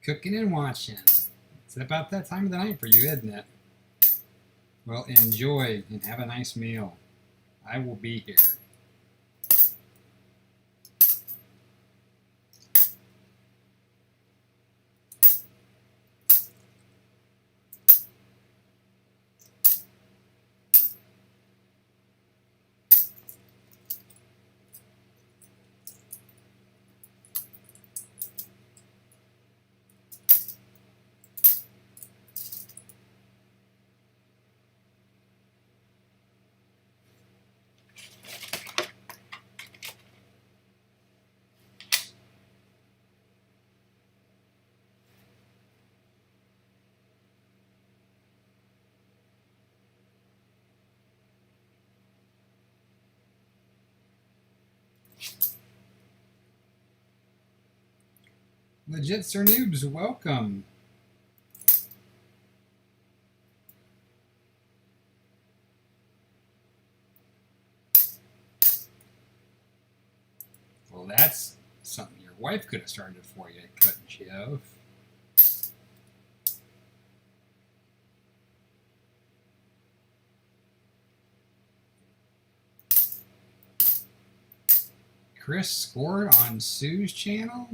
Cooking and watching. It's about that time of the night for you, isn't it? Well, enjoy and have a nice meal. I will be here. Legit Sir Noobs, welcome. Well, that's something your wife could have started for you, couldn't she have? Chris scored on Sue's channel?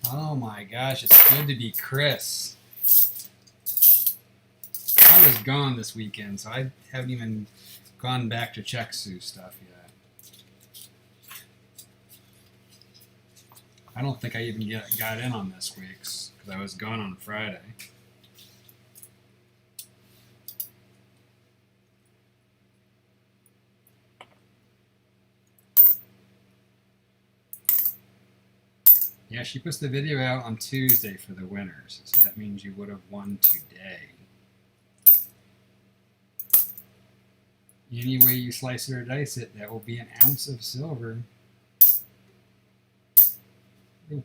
Oh my gosh, it's good to be Chris. I was gone this weekend, so I haven't even gone back to check Sue's stuff yet. I don't think I even got in on this week's, because I was gone on Friday. Yeah, she puts the video out on Tuesday for the winners, so that means you would have won today. Any way you slice it or dice it, that will be an ounce of silver. Ooh.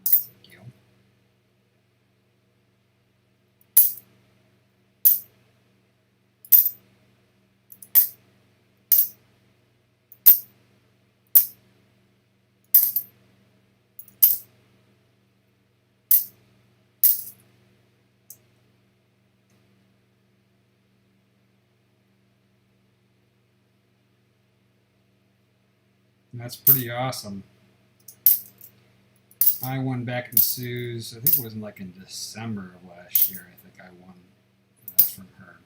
Thank you. That's pretty awesome. I won back in Sue's, I think it was like in December of last year, I think I won from her.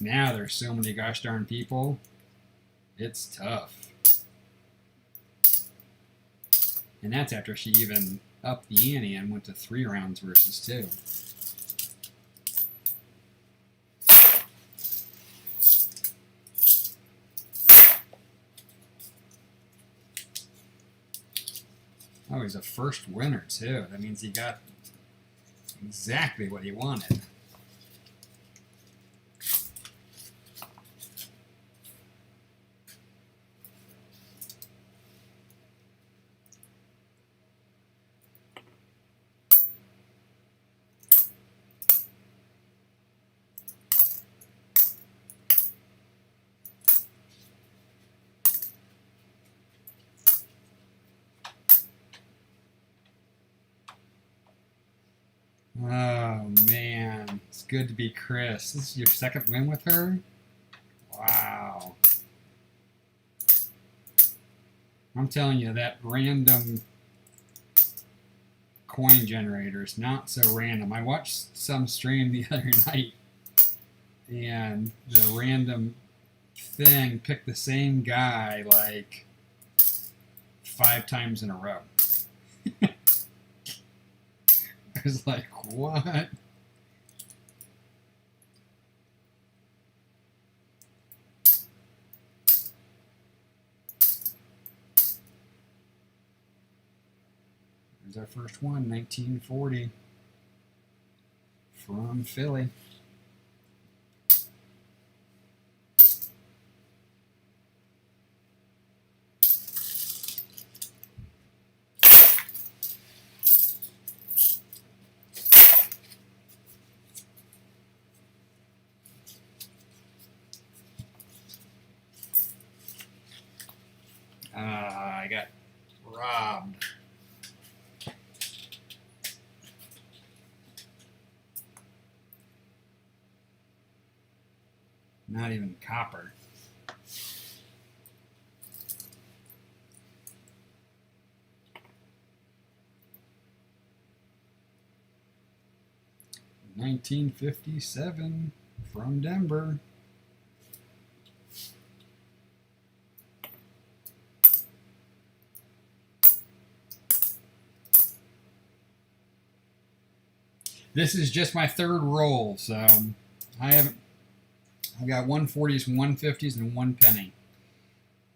Now there's so many gosh darn people, it's tough. And that's after she even upped the ante and went to 3 rounds versus 2. Oh, he's a first winner, too. That means he got exactly what he wanted. Oh, man. It's good to be Chris. This is your second win with her? Wow. I'm telling you, that random coin generator is not so random. I watched some stream the other night, and the random thing picked the same guy like 5 times in a row. I was like, what? There's our first one, 1940, from Philly. I got robbed. Not even copper. $19.57 from Denver. This is just my third roll, so I've got 140s, 150s, and 1 penny.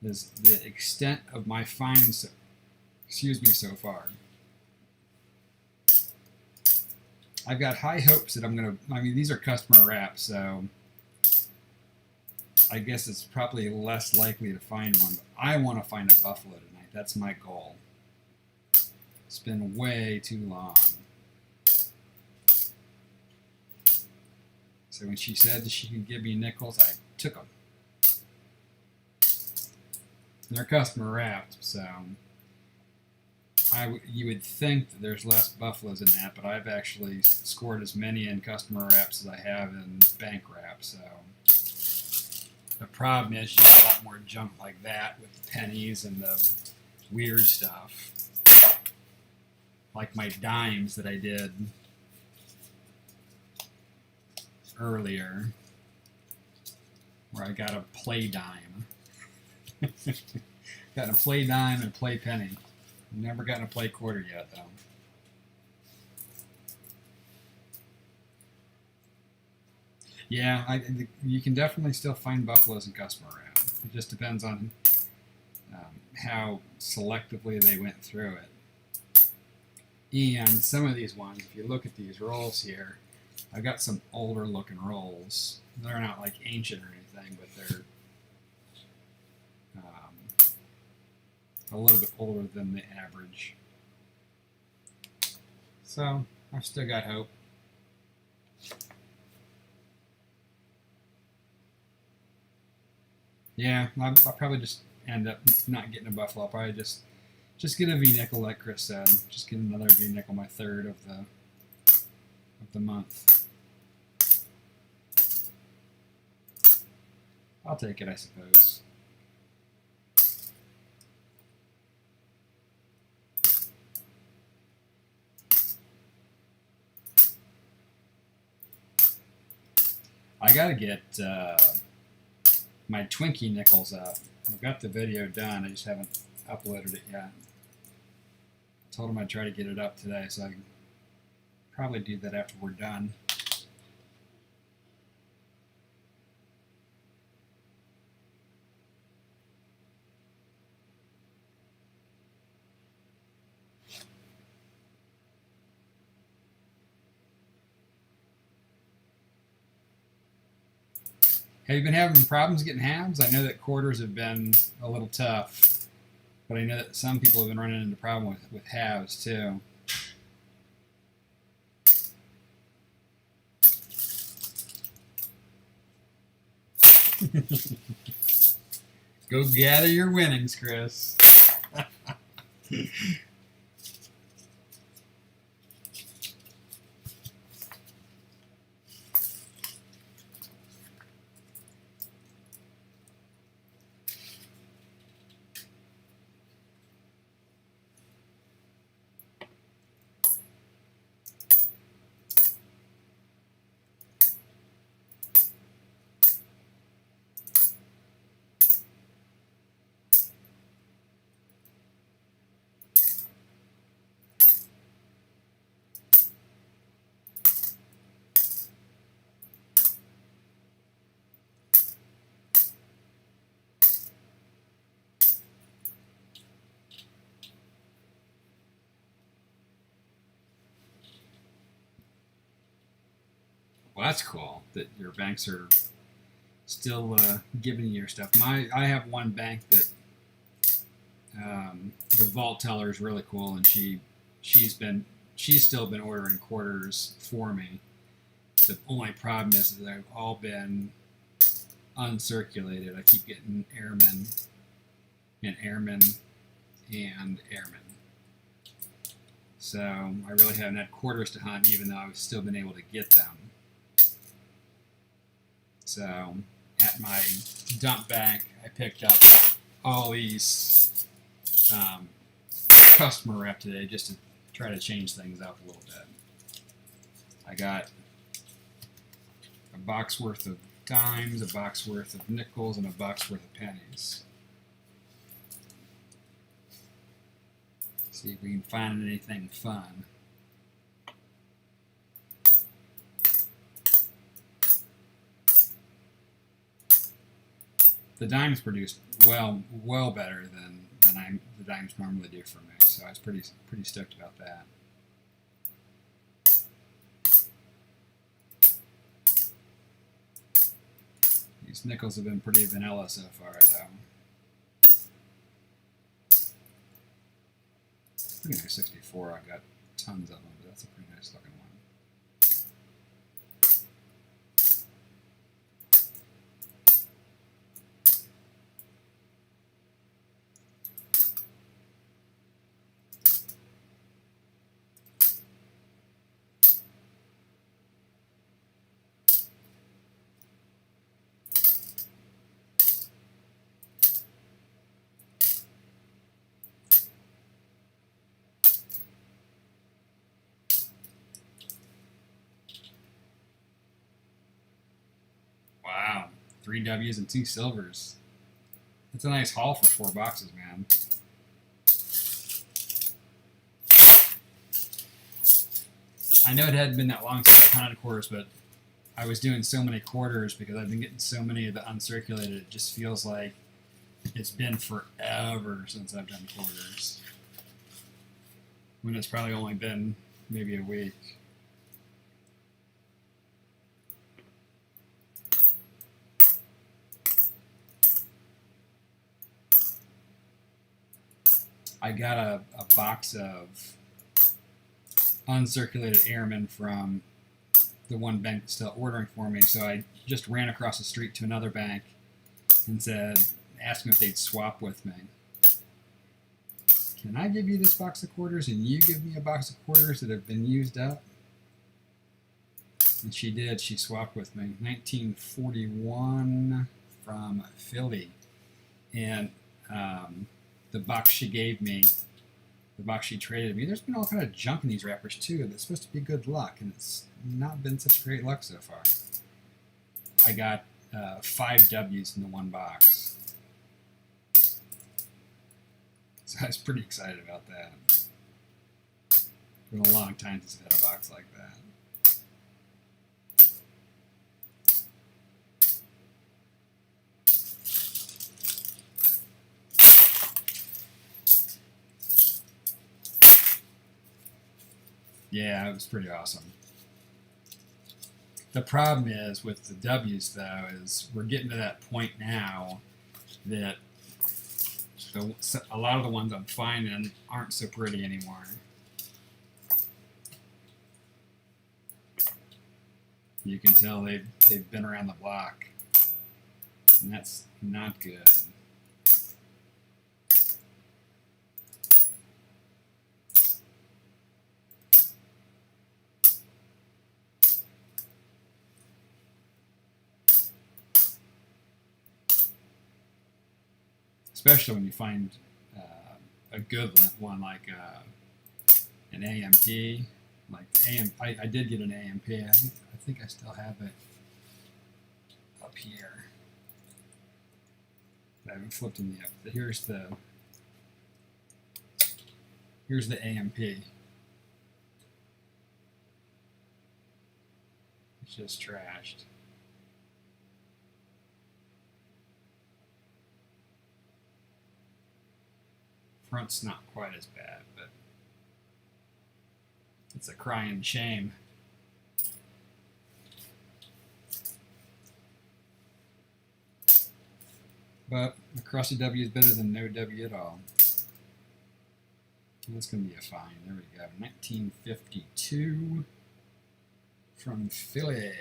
Is the extent of my finds, so far. I've got high hopes that I'm going to, I mean, these are customer wraps, so I guess it's probably less likely to find one, but I want to find a buffalo tonight. That's my goal. It's been way too long. So when she said that she could give me nickels, I took them. They're customer wrapped, so you would think that there's less buffaloes in that, but I've actually scored as many in customer wraps as I have in bank wraps. So the problem is you get a lot more junk like that with the pennies and the weird stuff, like my dimes that I did earlier, where I got a play dime. Got a play dime and a play penny. Never gotten a play quarter yet, though. Yeah, you can definitely still find buffaloes in customer wrap. It just depends on how selectively they went through it. And some of these ones, if you look at these rolls here, I've got some older looking rolls. They're not like ancient or anything, but they're a little bit older than the average. So I've still got hope. Yeah, I'll probably just end up not getting a buffalo. I'll probably just get a V-nickel, like Chris said. Just get another V-nickel, my third of the month. I'll take it, I suppose. I gotta get my Twinkie nickels up. I've got the video done, I just haven't uploaded it yet. I told him I'd try to get it up today, so I can probably do that after we're done. Have you been having problems getting halves? I know that quarters have been a little tough, but I know that some people have been running into problems with halves too. Go gather your winnings, Chris. Well, that's cool that your banks are still giving you your stuff. I have one bank that the vault teller is really cool, and she's still been ordering quarters for me. The only problem is that they've all been uncirculated. I keep getting airmen and airmen and airmen. So I really haven't had quarters to hunt, even though I've still been able to get them. So, at my dump bank, I picked up all these customer rep today just to try to change things up a little bit. I got a box worth of dimes, a box worth of nickels, and a box worth of pennies. See if we can find anything fun. The dimes produced well better than the dimes normally do for me, so I was pretty stoked about that. These nickels have been pretty vanilla so far, though. Pretty nice 64. I've got tons of them, but that's a pretty nice looking one. Wow, 3 W's and 2 silvers. That's a nice haul for 4 boxes, man. I know it hadn't been that long since I counted quarters, but I was doing so many quarters because I've been getting so many of the uncirculated. It just feels like it's been forever since I've done quarters. When it's probably only been maybe a week. I got a box of uncirculated airmen from the one bank that's still ordering for me, so I just ran across the street to another bank and asked them if they'd swap with me. Can I give you this box of quarters and you give me a box of quarters that have been used up? And she did. She swapped with me. 1941 from Philly. And the box she gave me, the box she traded me, there's been all kind of junk in these wrappers too that's supposed to be good luck, and it's not been such great luck so far. I got 5 W's in the one box. So I was pretty excited about that. It's been a long time since I've had a box like that. Yeah, it was pretty awesome. The problem is with the W's, though, is we're getting to that point now that a lot of the ones I'm finding aren't so pretty anymore. You can tell they've been around the block, and that's not good. Especially when you find a good one like an AMP. Like I did get an AMP. I think I still have it up here. I haven't flipped them yet. But here's the AMP. It's just trashed. Front's not quite as bad, but it's a crying shame. But a crusty W is better than no W at all. That's going to be a fine. There we go. 1952 from Philly.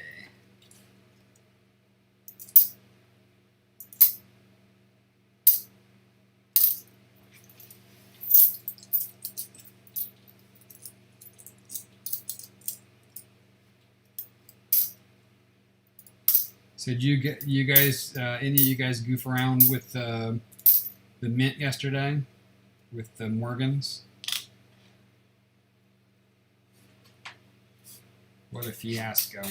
So did you guys, any of you guys goof around with the mint yesterday with the Morgans? What a fiasco.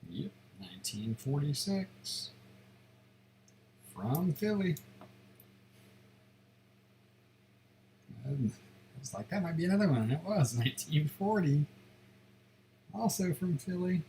Yep, 1946 from Philly. I was like, that might be another one. It was 1940, also from Philly.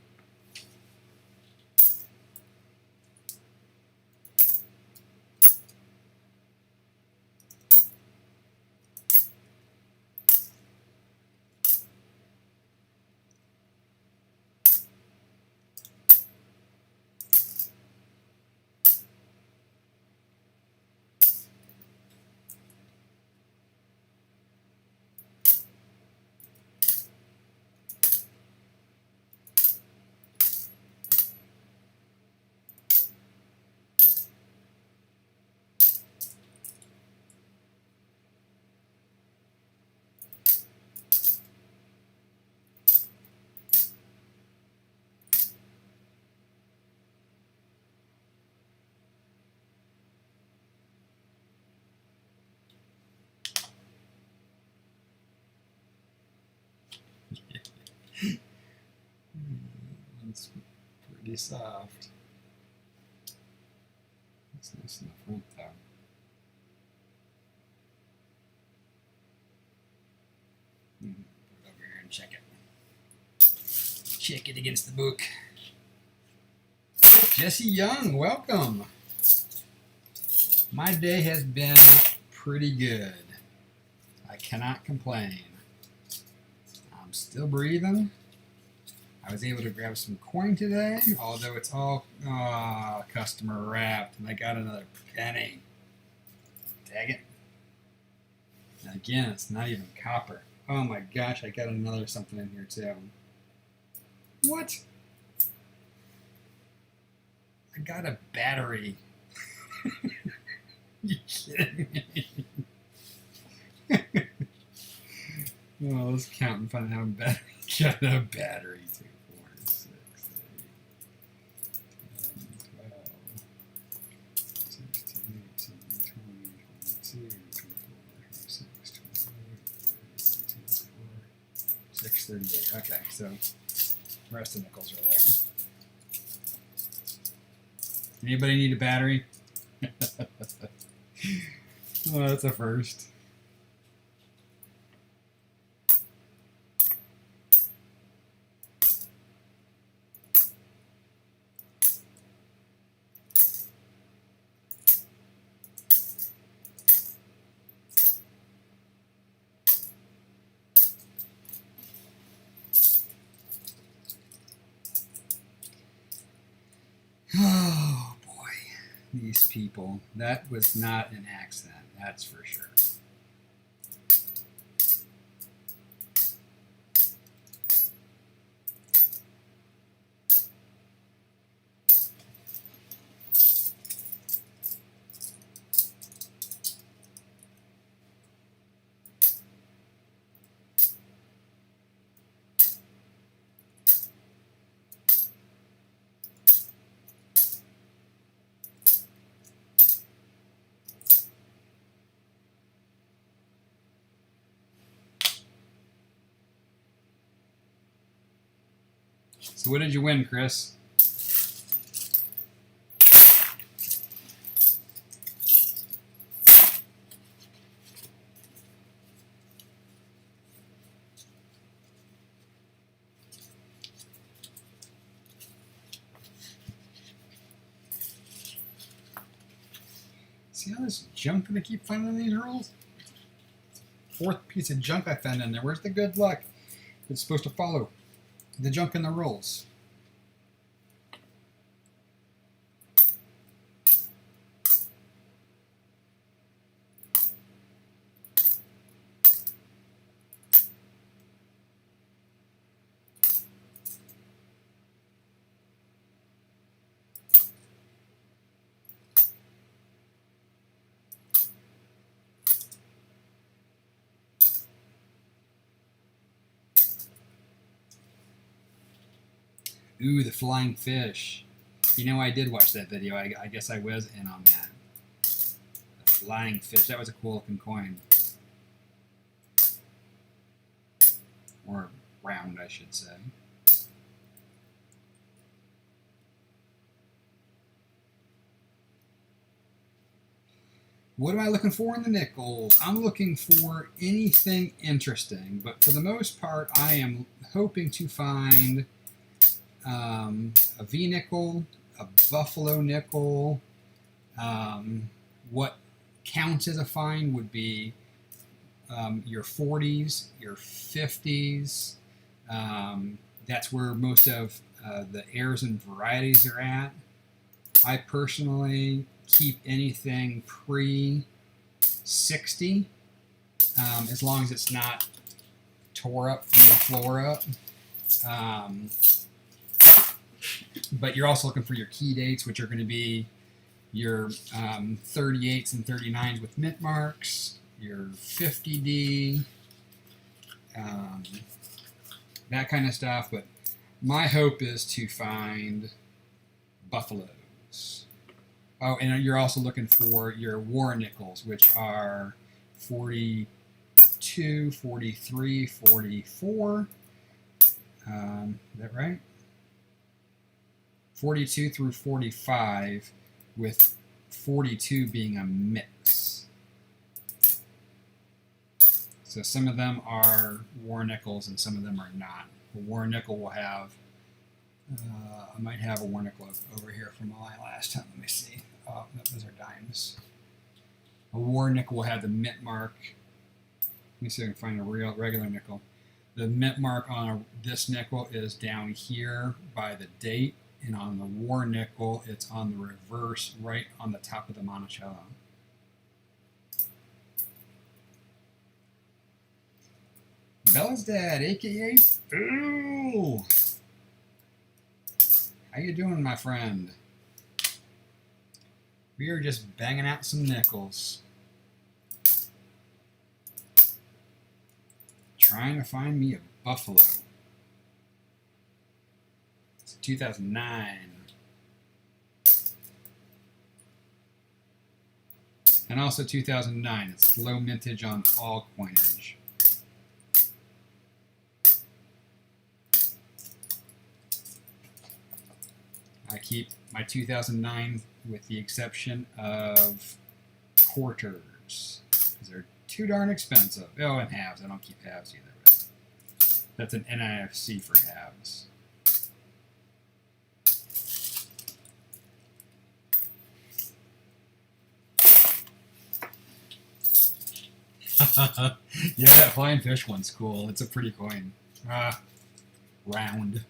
It's pretty soft. It's nice in the front though. Put it over here and check it. Check it against the book. Jesse Young, welcome. My day has been pretty good. I cannot complain. I'm still breathing. I was able to grab some coin today, although it's all customer wrapped, and I got another penny. Dang it. And again, it's not even copper. Oh my gosh, I got another something in here too. What? I got a battery. You kidding me? Oh, let's count and find out how battery. Got a battery. 2, 4, 6, 8, 10, 12, 16, 18, 20, 22, 24, 26, 28, 30, 638. Okay, so the rest of the nickels are there. Anybody need a battery? Oh, that's a first. Oh boy, these people. That was not an accident, that's for sure. So what did you win, Chris? See all this junk that I keep finding in these rolls? Fourth piece of junk I found in there. Where's the good luck? It's supposed to follow the junk in the rolls. Ooh, the flying fish. You know, I did watch that video. I guess I was in on that. The flying fish. That was a cool looking coin. Or round, I should say. What am I looking for in the nickels? I'm looking for anything interesting, but for the most part, I am hoping to find a V nickel, a buffalo nickel. What counts as a find would be your 40s, your 50s. That's where most of the heirs and varieties are at. I personally keep anything pre-60, as long as it's not tore up from the floor up. But you're also looking for your key dates, which are going to be your 38s and 39s with mint marks, your 50D, that kind of stuff. But my hope is to find buffaloes. Oh, and you're also looking for your war nickels, which are 42, 43, 44. Is that right? 42 through 45, with 42 being a mix. So some of them are war nickels and some of them are not. A war nickel will have, I might have a war nickel over here from my last time. Let me see. Oh, no, those are dimes. A war nickel will have the mint mark. Let me see if I can find a regular nickel. The mint mark on this nickel is down here by the date. And on the war nickel, it's on the reverse, right on the top of the Monticello. Bella's dad, aka Phil. How you doing, my friend? We are just banging out some nickels. Trying to find me a buffalo. 2009. And also 2009. It's low mintage on all coinage. I keep my 2009 with the exception of quarters, because they're too darn expensive. Oh, and halves. I don't keep halves either. But that's an NIFC for halves. Yeah, that flying fish one's cool. It's a pretty coin. Round.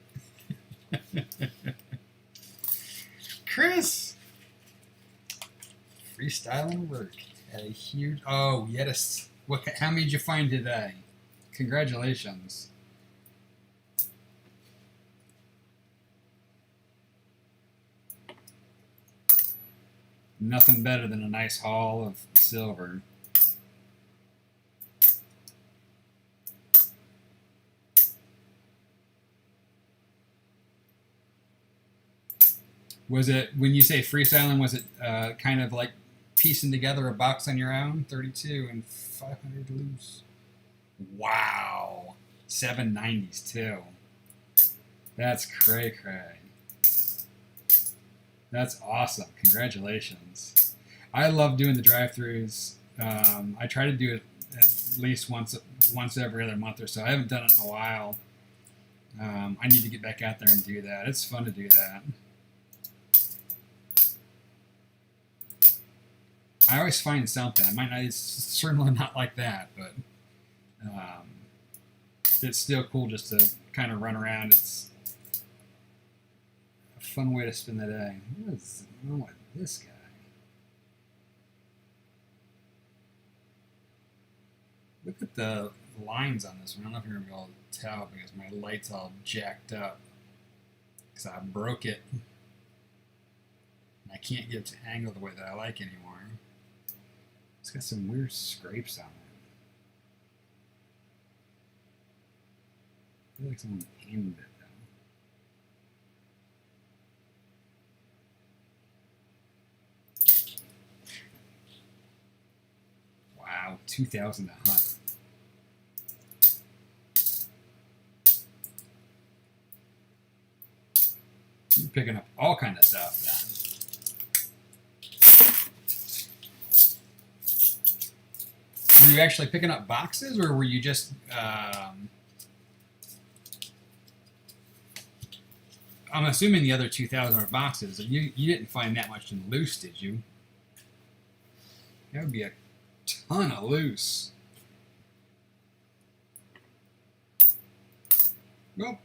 Chris! Freestyling work. Had a huge... Oh, you had a... How many did you find today? Congratulations. Nothing better than a nice haul of silver. Was it, when you say freestyling, was it kind of like piecing together a box on your own? 32 and 500 loose. Wow. 790s too. That's cray-cray. That's awesome. Congratulations. I love doing the drive-thrus. I try to do it at least once every other month or so. I haven't done it in a while. I need to get back out there and do that. It's fun to do that. I always find something. It might not, it's certainly not like that, but it's still cool just to kind of run around. It's a fun way to spend the day. What is wrong with this guy? Look at the lines on this one. I don't know if you're going to be able to tell because my light's all jacked up because I broke it. And I can't get it to angle the way that I like anymore. It's got some weird scrapes on it. I feel like someone painted it though. Wow, 2,000 a hunt. You're picking up all kind of stuff then. Were you actually picking up boxes, or were you just I'm assuming the other 2,000 are boxes. You didn't find that much in loose, did you? That would be a ton of loose. Well,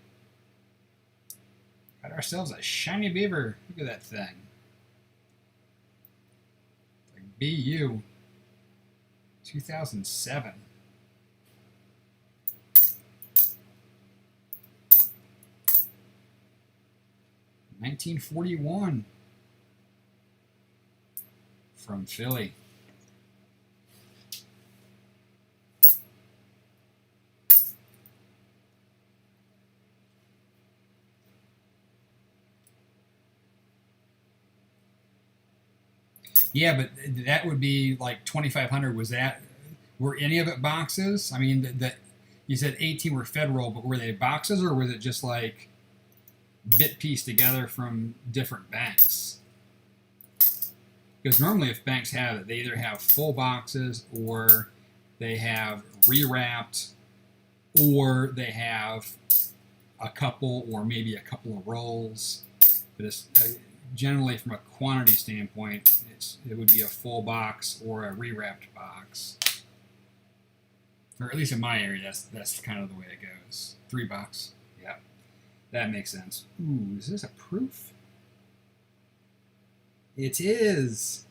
got ourselves a shiny beaver. Look at that thing. It's like BU 2007. $1941 from Philly. Yeah, but that would be like 2,500. Were any of it boxes? I mean, that you said 18 were federal, but were they boxes or was it just like bit pieced together from different banks? Because normally if banks have it, they either have full boxes or they have rewrapped or they have a couple or maybe a couple of rolls. But it's, generally from a quantity standpoint, it would be a full box or a rewrapped box. Or at least in my area, that's kind of the way it goes. 3 bucks. Yeah. That makes sense. Ooh, is this a proof? It is.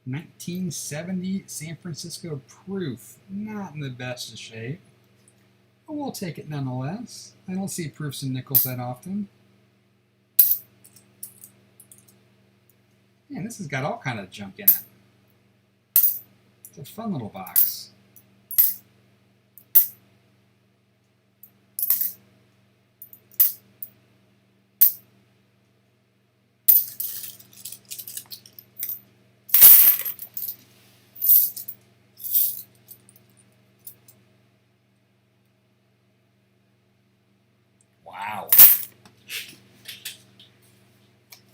$1970 San Francisco proof. Not in the best of shape. But we'll take it nonetheless. I don't see proofs in nickels that often. Man, this has got all kind of junk in it. It's a fun little box. Wow.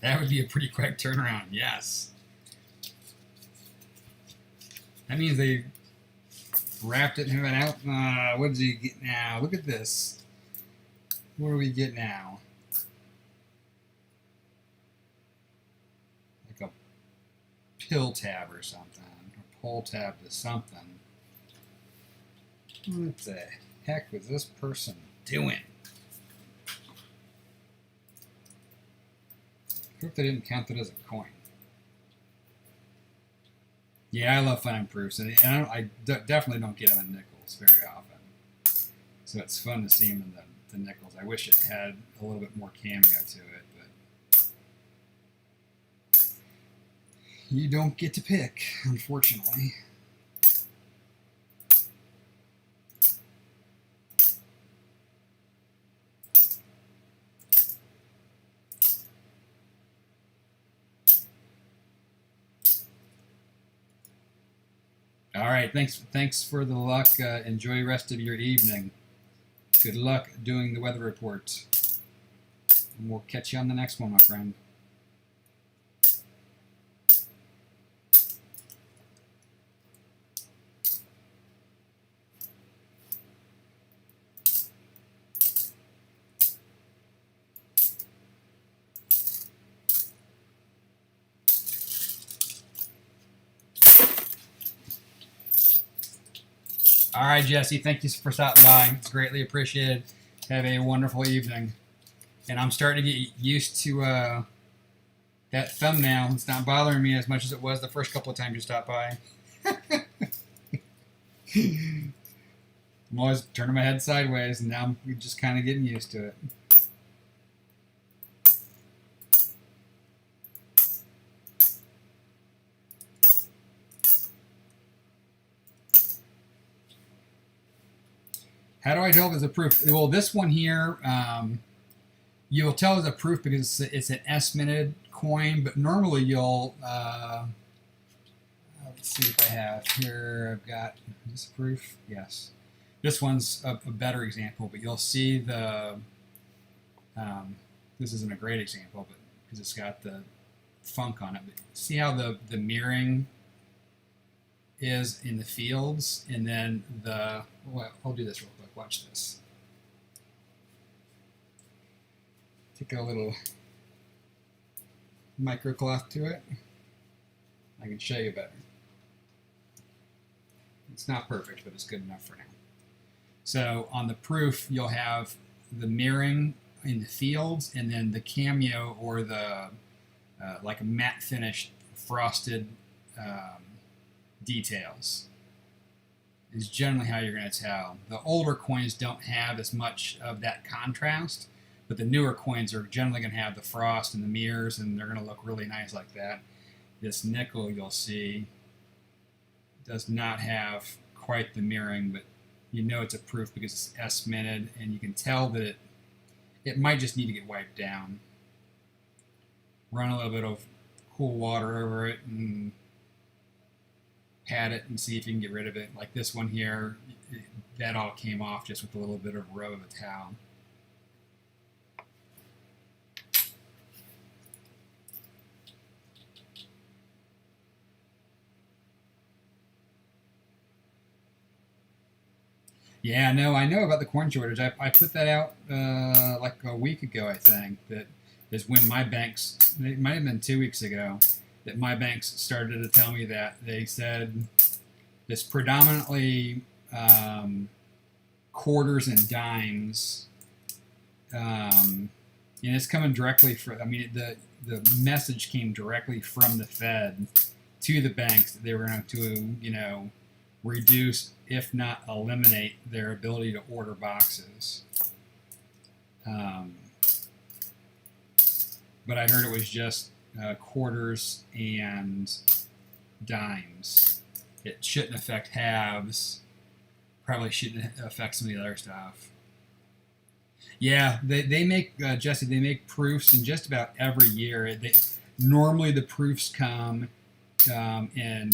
That would be a pretty quick turnaround, yes. That means they wrapped it and went out. What does he get now? Look at this. What do we get now? Like a pill tab or something. A pull tab to something. What the heck was this person doing? I hope they didn't count that as a coin. Yeah, I love finding proofs, and I definitely don't get them in nickels very often. So it's fun to see them in the nickels. I wish it had a little bit more cameo to it, but you don't get to pick, unfortunately. All right, thanks for the luck. Enjoy the rest of your evening. Good luck doing the weather report. And we'll catch you on the next one, my friend. All right, Jesse, thank you for stopping by. It's greatly appreciated. Have a wonderful evening. And I'm starting to get used to that thumbnail. It's not bothering me as much as it was the first couple of times you stopped by. I'm always turning my head sideways, and now I'm just kind of getting used to it. How do I tell if it's a proof? Well, this one here, you'll tell it's a proof because it's an S-minted coin, but normally you'll, let's see if I have here, I've got, is this a proof? Yes. This one's a better example, but you'll see the, this isn't a great example, but because it's got the funk on it, but see how the mirroring is in the fields, and then the, well, I'll do this real quick. Watch this. Take a little microcloth to it. I can show you better. It's not perfect, but it's good enough for now. So on the proof, you'll have the mirroring in the fields, and then the cameo or the like a matte finished frosted details is generally how you're going to tell. The older coins don't have as much of that contrast, but the newer coins are generally going to have the frost and the mirrors, and they're going to look really nice like that. This nickel, you'll see, does not have quite the mirroring, but you know it's a proof because it's S-minted, and you can tell that it might just need to get wiped down. Run a little bit of cool water over it and pat it and see if you can get rid of it. Like this one here, that all came off just with a little bit of rub of a towel. Yeah, no, I know about the corn shortage. I put that out like a week ago, I think. That is when my banks, it might have been 2 weeks ago, that my banks started to tell me that. They said it's predominantly quarters and dimes, and it's coming directly from, I mean, the message came directly from the Fed to the banks that they were going to, you know, reduce, if not eliminate, their ability to order boxes. But I heard it was just quarters and dimes. It shouldn't affect halves. Probably shouldn't affect some of the other stuff. Yeah, they make, Jesse, they make proofs in just about every year. Normally the proofs come in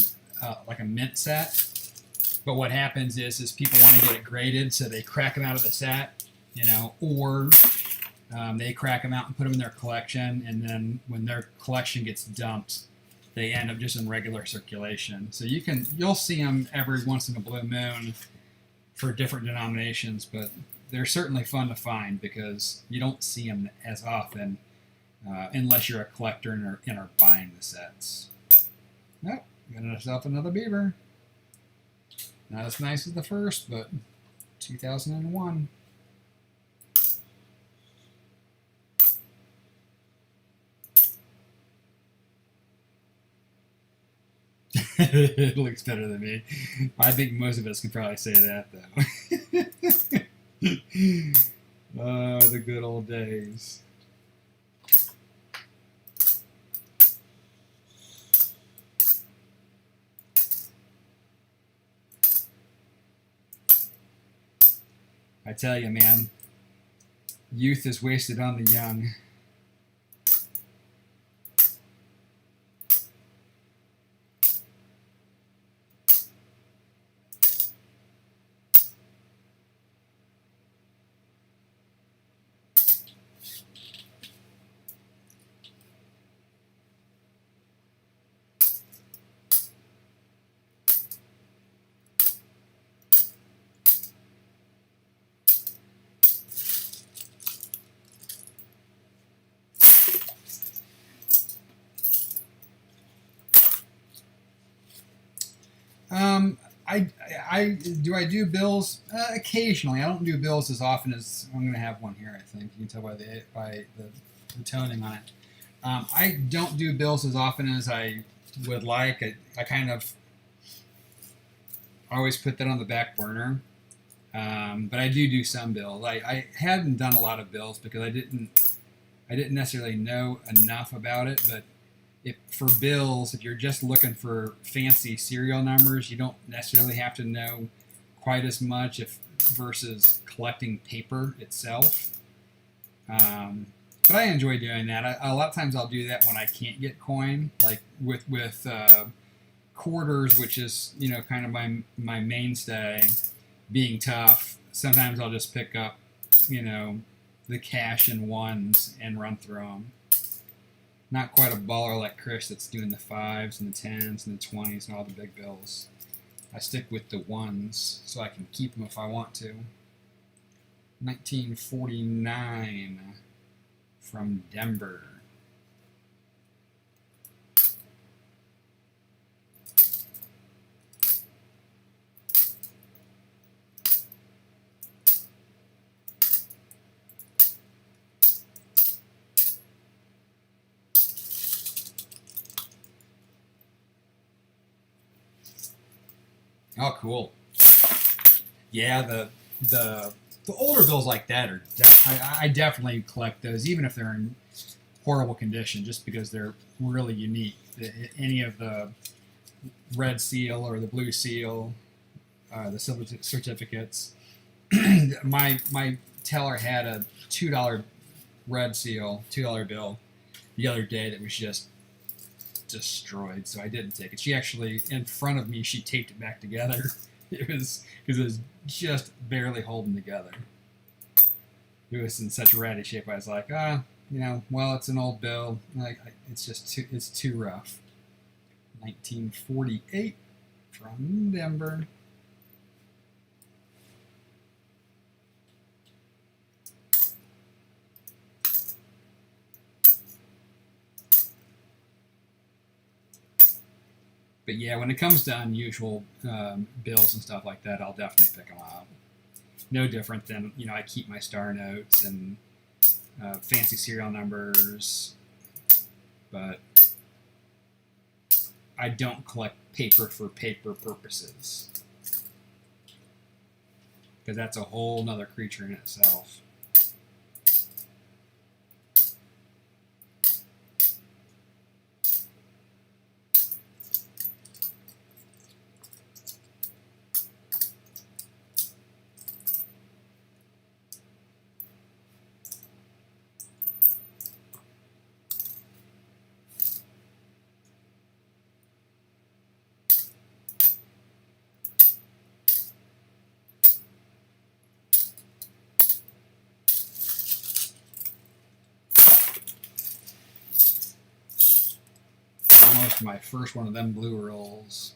like a mint set. But what happens is people want to get it graded, so they crack them out of the set, you know, or they crack them out and put them in their collection, and then when their collection gets dumped, they end up just in regular circulation. So you'll see them every once in a blue moon for different denominations, but they're certainly fun to find because you don't see them as often unless you're a collector and are buying the sets. Oh, got yourself another beaver. Not as nice as the first, but 2001. It looks better than me. I think most of us can probably say that, though. Oh, the good old days. I tell you, man, youth is wasted on the young. I do bills occasionally. I don't do bills as often as I'm going to have one here. I think you can tell by the toning on it. I don't do bills as often as I would like. I kind of always put that on the back burner. But I do some bills. I hadn't done a lot of bills because I didn't necessarily know enough about it. But for bills, if you're just looking for fancy serial numbers, you don't necessarily have to know quite as much versus collecting paper itself. But I enjoy doing that. A lot of times I'll do that when I can't get coin, like with quarters, which is kind of my mainstay. Being tough, sometimes I'll just pick up the cash and ones and run through them. Not quite a baller like Chris that's doing the 5s and the 10s and the 20s and all the big bills. I stick with the ones so I can keep them if I want to. 1949 from Denver. Oh, cool. Yeah, the older bills like that are I definitely collect those, even if they're in horrible condition, just because they're really unique. Any of the red seal or the blue seal, the silver certificates. my teller had a $2 red seal, $2 bill the other day that was just destroyed, so I didn't take it. She actually, in front of me, she taped it back together. It was because it was just barely holding together. It was in such ratty shape. I was like, well, it's an old bill. It's just it's too rough. 1948 from Denver. But yeah, when it comes to unusual bills and stuff like that, I'll definitely pick them up. No different than, I keep my star notes and fancy serial numbers, but I don't collect paper for paper purposes, because that's a whole nother creature in itself. Almost my first one of them blue rolls.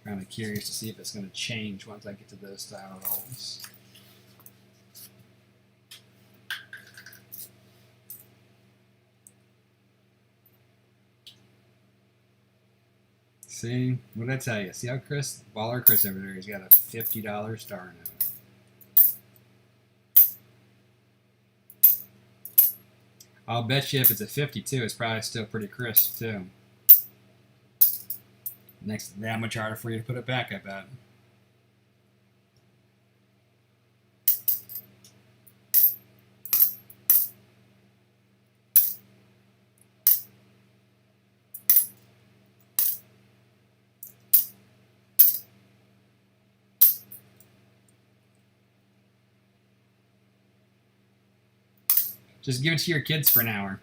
Kind of curious to see if it's going to change once I get to those style rolls. See, what did I tell you? See how Baller Chris over there, he's got a $50 star note. I'll bet you if it's a 52, it's probably still pretty crisp too. Next, that much harder for you to put it back, I bet. Just give it to your kids for an hour.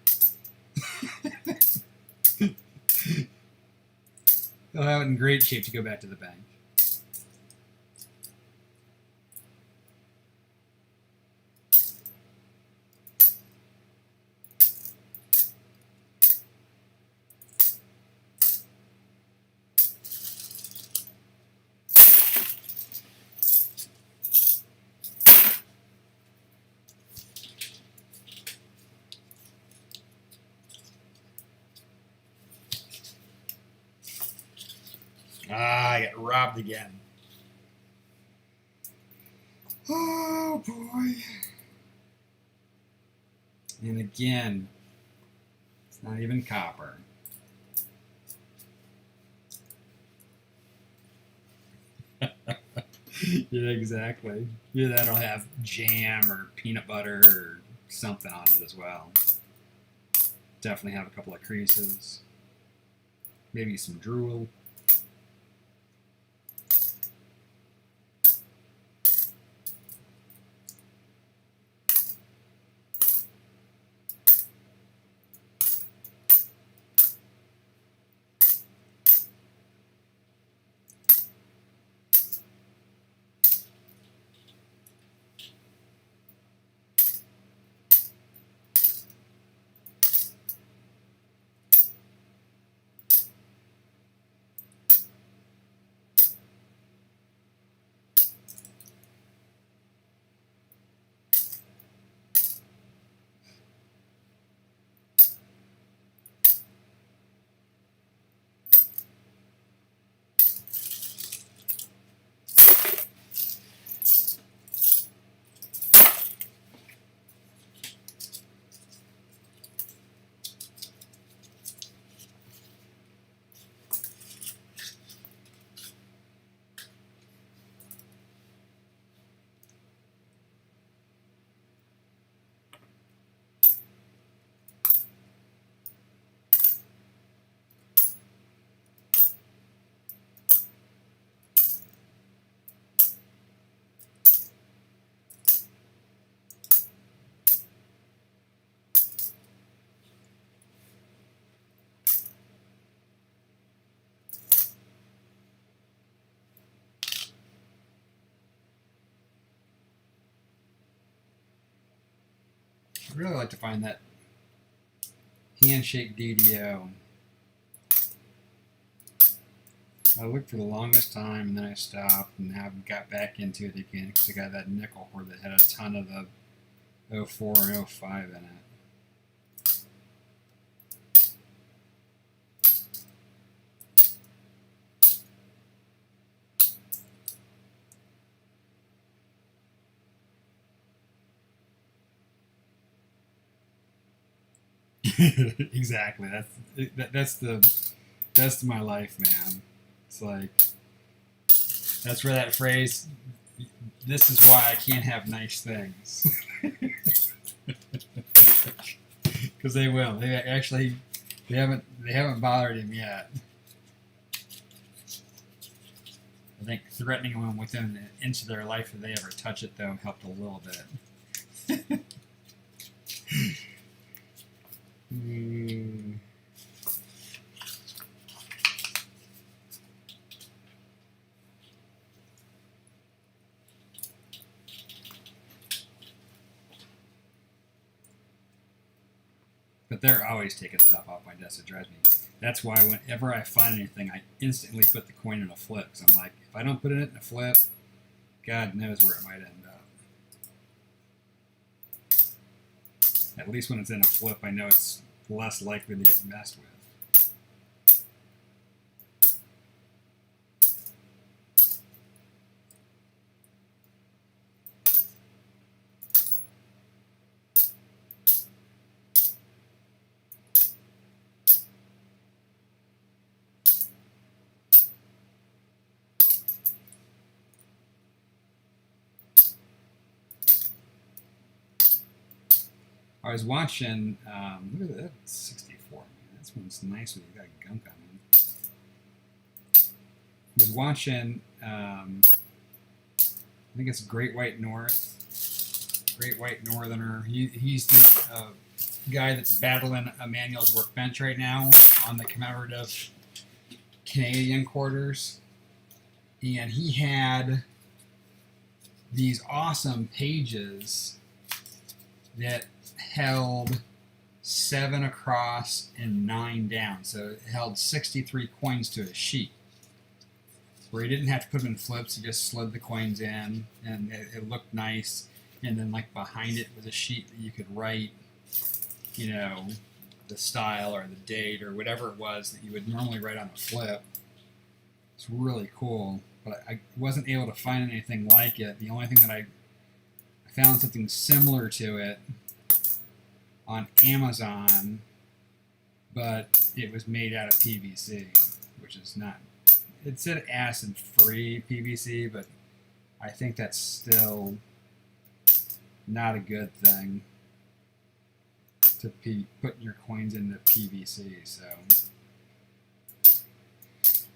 They'll have it in great shape to go back to the bank. I get robbed again. Oh boy. And again, it's not even copper. Yeah, exactly. Yeah, that'll have jam or peanut butter or something on it as well. Definitely have a couple of creases. Maybe some drool. I'd really like to find that handshake DDO. I looked for the longest time, and then I stopped, and have got back into it again because I got that nickel hoard that had a ton of the 04 and 05 in it. Exactly. That's my life, man. It's like that's where that phrase, "This is why I can't have nice things," because they will. They actually they haven't bothered him yet. I think threatening them within an inch of their life if they ever touch it, though, helped a little bit. But they're always taking stuff off my desk. It drives me. That's why whenever I find anything, I instantly put the coin in a flip. Because I'm like, if I don't put it in a flip, God knows where it might end up. At least when it's in a flip, I know it's less likely to get messed with. I was watching, look at that 64, man. This one's nice when you got gunk on it. I was watching, I think it's Great White North, Great White Northerner. He's the guy that's battling Emmanuel's workbench right now on the commemorative Canadian quarters. And he had these awesome pages that held 7 across and 9 down. So it held 63 coins to a sheet, where he didn't have to put them in flips. He just slid the coins in, and it looked nice. And then, like, behind it was a sheet that you could write, you know, the style or the date or whatever it was that you would normally write on a flip. It's really cool, but I wasn't able to find anything like it. The only thing that I found something similar to it on Amazon, but it was made out of PVC, which is not. It said acid-free PVC, but I think that's still not a good thing to put your coins into PVC. So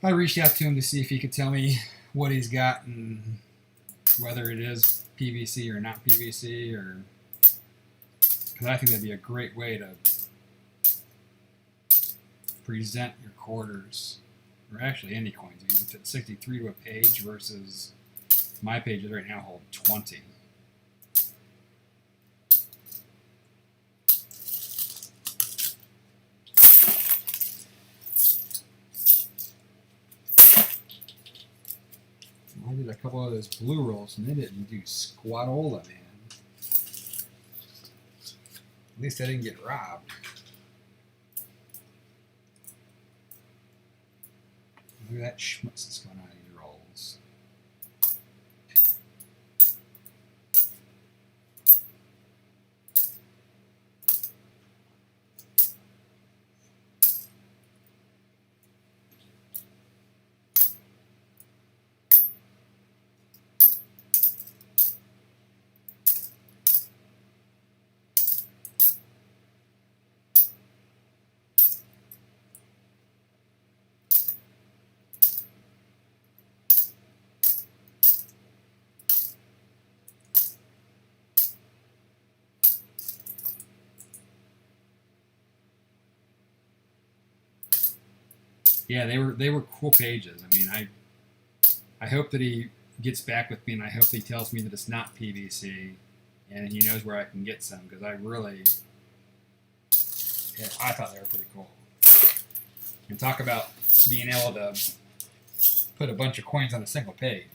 I reached out to him to see if he could tell me what he's got and whether it is PVC or not PVC, or because I think that'd be a great way to present your quarters, or actually any coins. You can fit 63 to a page versus my pages right now hold 20. I did a couple of those blue rolls and they didn't do squat-ola, man. At least I didn't get robbed. Look at that schmutz that's going on in these rolls. Yeah, they were cool pages. I mean, I hope that he gets back with me, and I hope he tells me that it's not PVC, and he knows where I can get some, because I really, yeah, I thought they were pretty cool. And talk about being able to put a bunch of coins on a single page.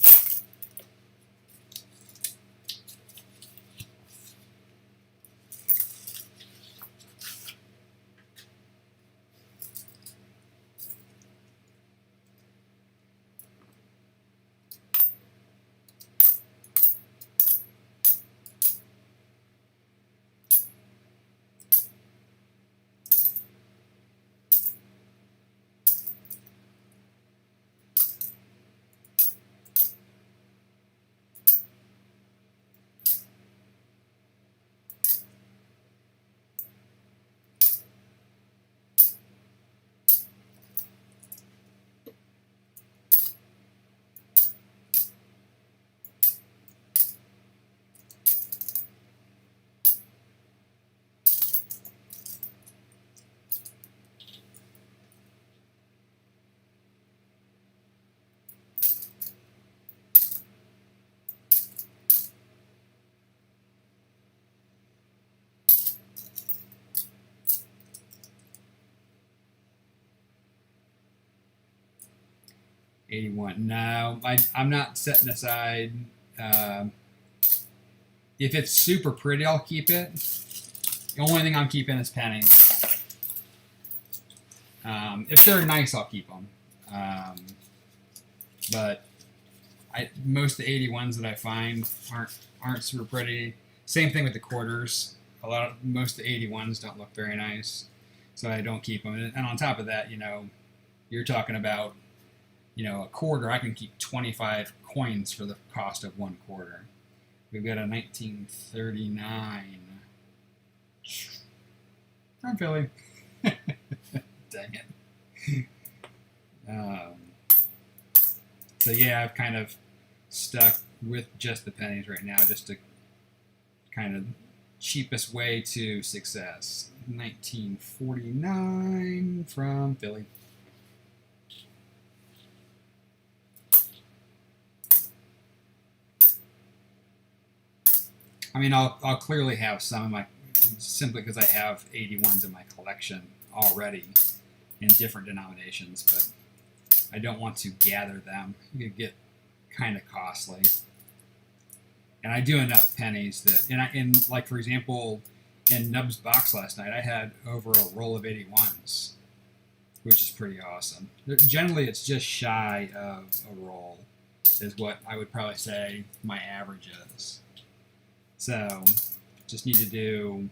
$81. No, I'm not setting aside. If it's super pretty, I'll keep it. The only thing I'm keeping is pennies. If they're nice, I'll keep them. But most of the 81s that I find aren't super pretty. Same thing with the quarters. Most of the 81s don't look very nice, so I don't keep them. And on top of that, you're talking about, a quarter. I can keep 25 coins for the cost of one quarter. We've got a 1939 from Philly. Dang it. So yeah, I've kind of stuck with just the pennies right now, just to kind of cheapest way to success. 1949 from Philly. I mean, I'll clearly have some of my, simply because I have 81s in my collection already in different denominations, but I don't want to gather them. You could get kind of costly. And I do enough pennies that, and like for example, in Nub's box last night, I had over a roll of 81s. which is pretty awesome. Generally, it's just shy of a roll, is what I would probably say my average is. So, just need to do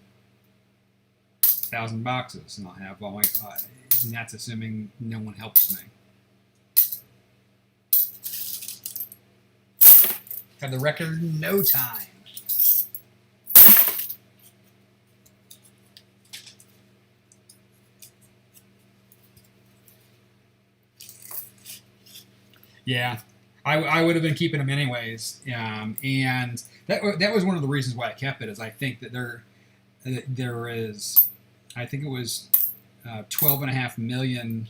1,000 boxes, and I'll have all my. And that's assuming no one helps me. Have the record in no time. Yeah, I would have been keeping them anyways, and that was one of the reasons why I kept it. Is I think that there is, I think it was 12.5 million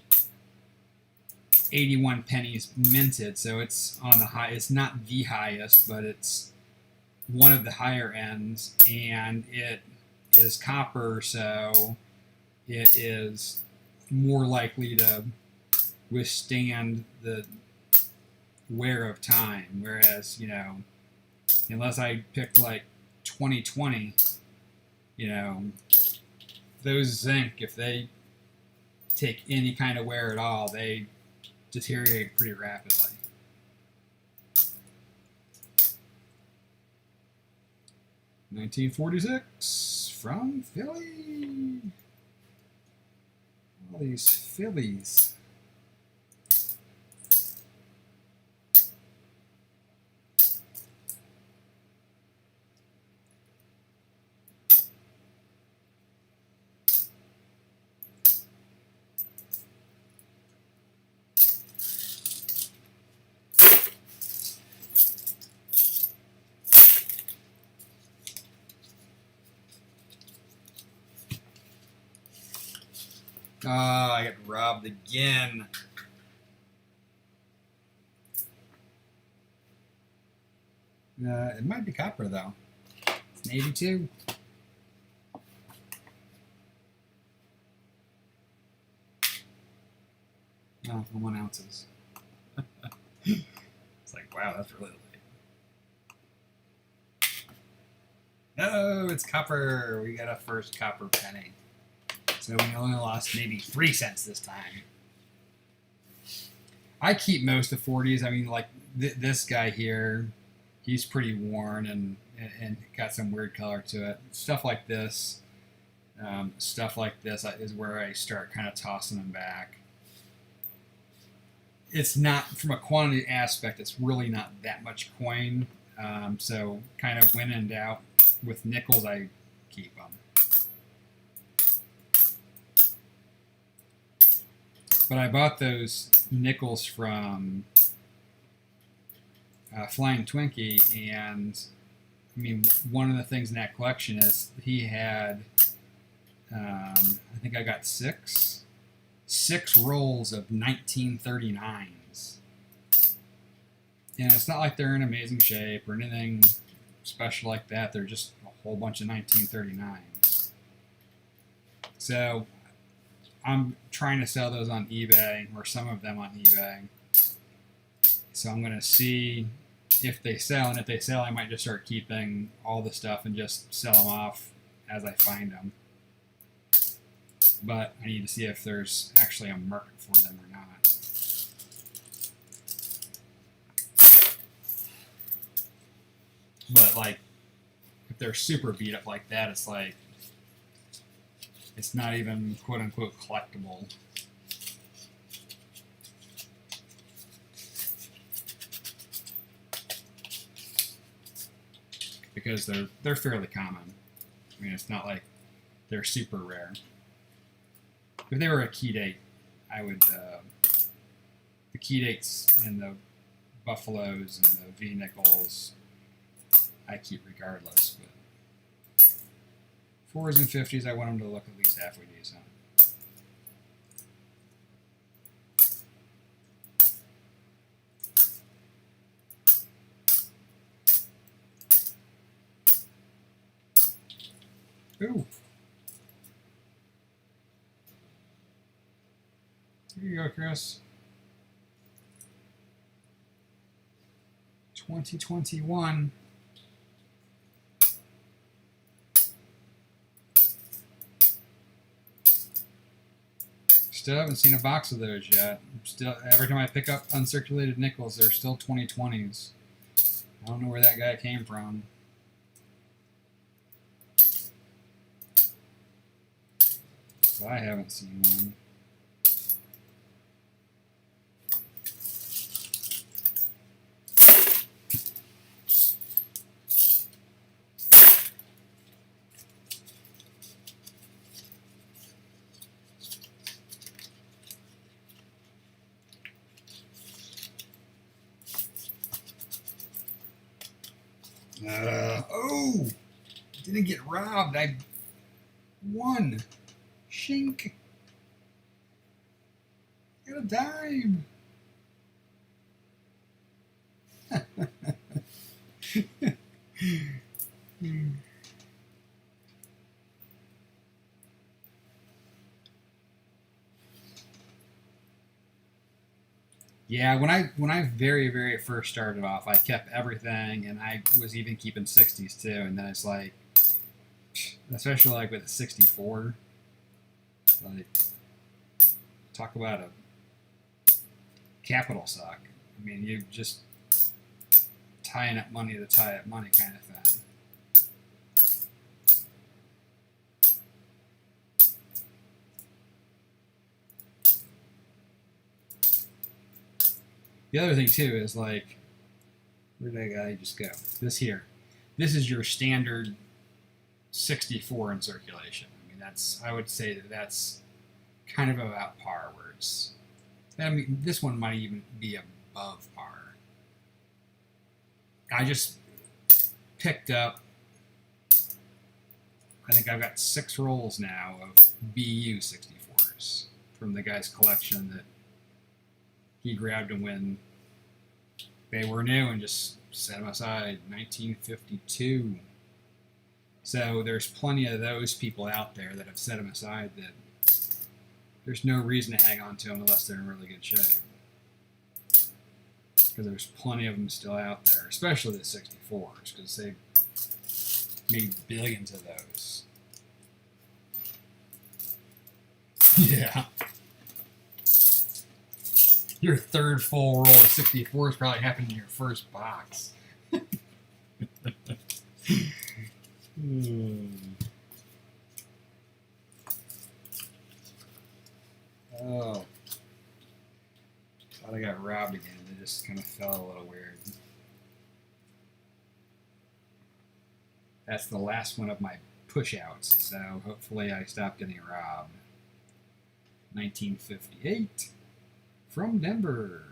81 pennies minted, so it's on the high. It's not the highest, but it's one of the higher ends, and it is copper, so it is more likely to withstand the wear of time. Whereas, unless I picked like 2020, those zinc, if they take any kind of wear at all, they deteriorate pretty rapidly. $1946 from Philly. All these Phillies. Oh, I got robbed again. It might be copper, though. It's an 82. Oh, 1 ounces. It's like, wow, that's really late. No, it's copper. We got a first copper penny. So we only lost maybe 3 cents this time. I keep most of 40s. I mean, like this guy here, he's pretty worn and got some weird color to it. Stuff like this is where I start kind of tossing them back. It's not, from a quantity aspect, it's really not that much coin. So kind of when in doubt, with nickels, I keep them. But I bought those nickels from Flying Twinkie, and I mean, one of the things in that collection is he had, I think I got six rolls of 1939s. And it's not like they're in amazing shape or anything special like that. They're just a whole bunch of 1939s. So I'm trying to sell those on eBay, or some of them on eBay. So I'm going to see if they sell, and if they sell, I might just start keeping all the stuff and just sell them off as I find them. But I need to see if there's actually a market for them or not. But like, if they're super beat up like that, it's like, it's not even quote unquote collectible. Because they're fairly common. I mean, it's not like they're super rare. If they were a key date, I would, the key dates and the buffaloes and the V-nickels, I keep regardless. But 4s and 50s, I want them to look at least halfway decent. Ooh. Here you go, Chris. 2021. Still haven't seen a box of those yet. Still, every time I pick up uncirculated nickels, they're still 2020s. I don't know where that guy came from. So I haven't seen one. Oh! Didn't get robbed. I won. Shink. Got a dime. Yeah, when I very first started off, I kept everything, and I was even keeping 60s too. And then it's like, especially like with a 64, like talk about a capital suck. I mean, you just tying up money to tie up money kind of thing. The other thing too is like, where did that guy just go? This here. This is your standard 64 in circulation. I mean, I would say that's kind of about par words. I mean, this one might even be above par. I just picked up, I think I've got 6 rolls now of BU 64s from the guy's collection that he grabbed them when they were new and just set them aside. 1952. So there's plenty of those people out there that have set them aside that there's no reason to hang on to them unless they're in really good shape. Because there's plenty of them still out there, especially the 64s, because they made billions of those. Yeah. Your third full roll of 64s probably happened in your first box. Oh. Thought I got robbed again. It just kind of felt a little weird. That's the last one of my push-outs, so hopefully I stop getting robbed. 1958 from Denver.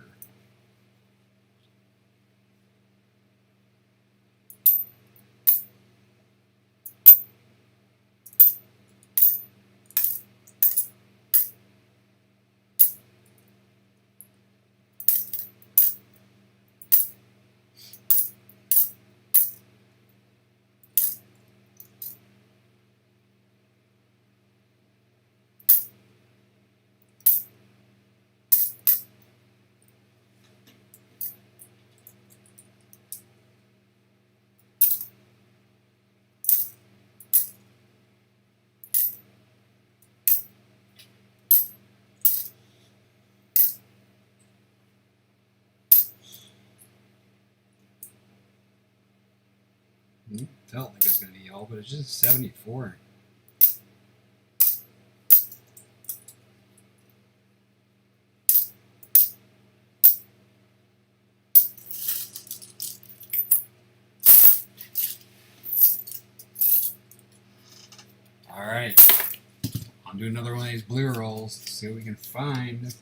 Felt like it was going to be all, but it's just 74. All right, I'll do another one of these blue rolls. Let's see what we can find.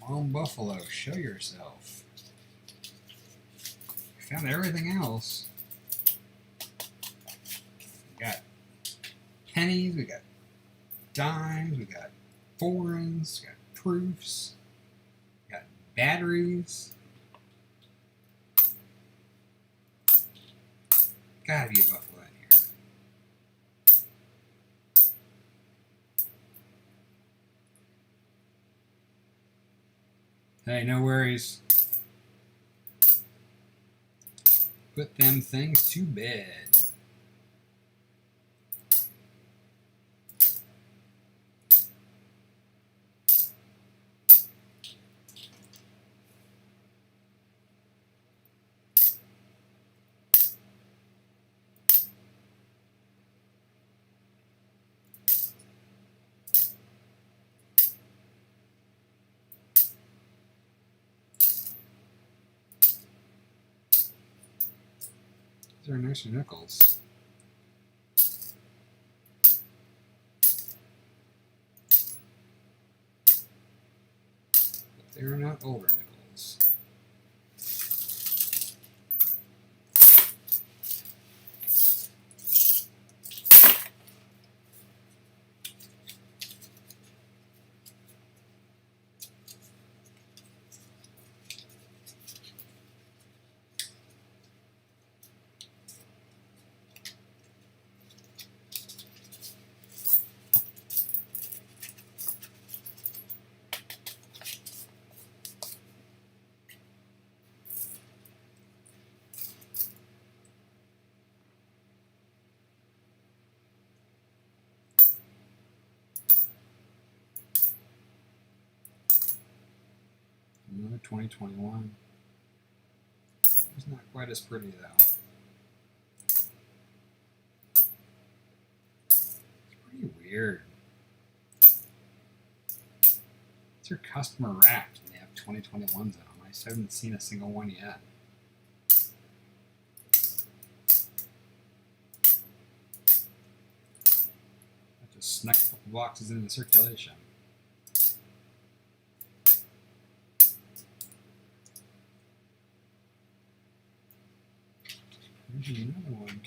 Come on, Buffalo, show yourself. Found everything else. We got pennies, we got dimes, we got foreigns, we got proofs, we got batteries. Gotta be a Buffalo in here. Hey, no worries. Put them things to bed. These are nicer nickels. But they are not older nickels. Another 2021. It's not quite as pretty though. It's pretty weird. These are customer wrapped and they have 2021s in them. I just haven't seen a single one yet. I just snuck a couple boxes into circulation. Here's another one.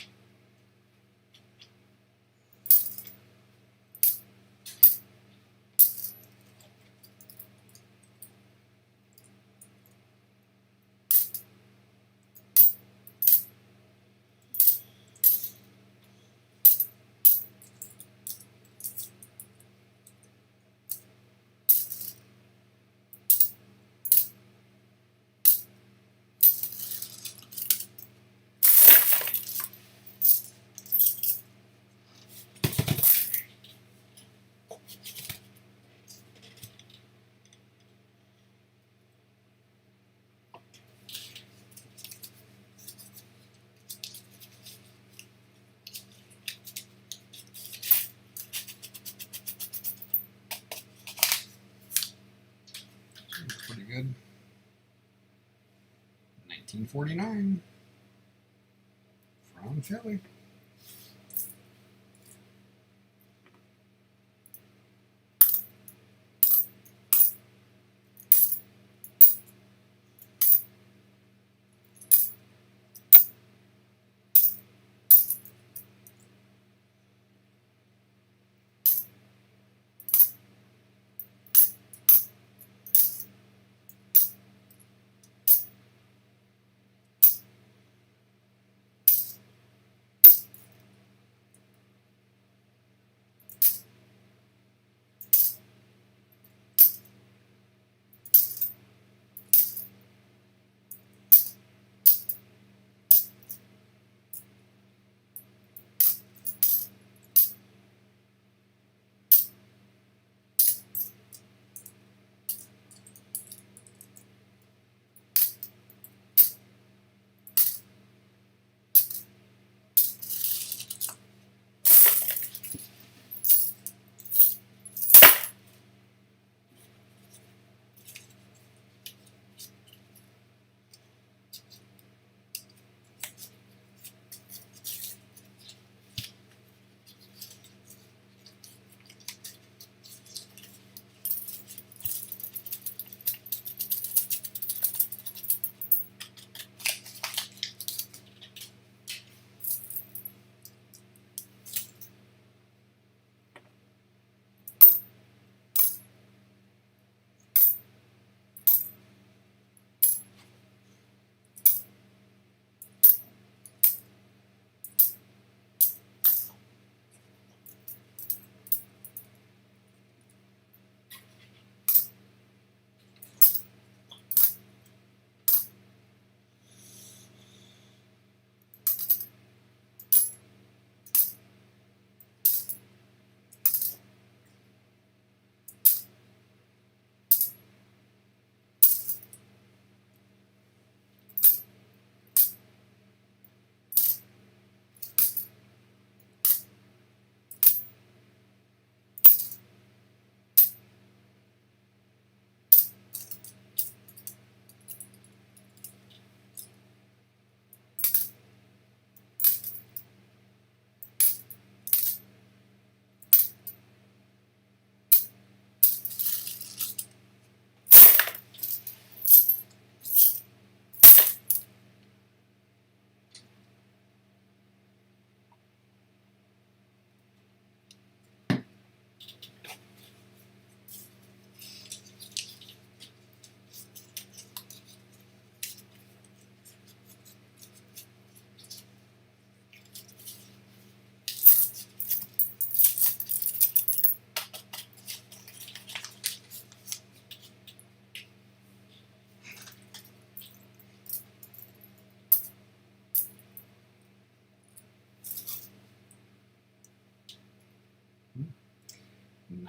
Pretty good. 1949 from Philly.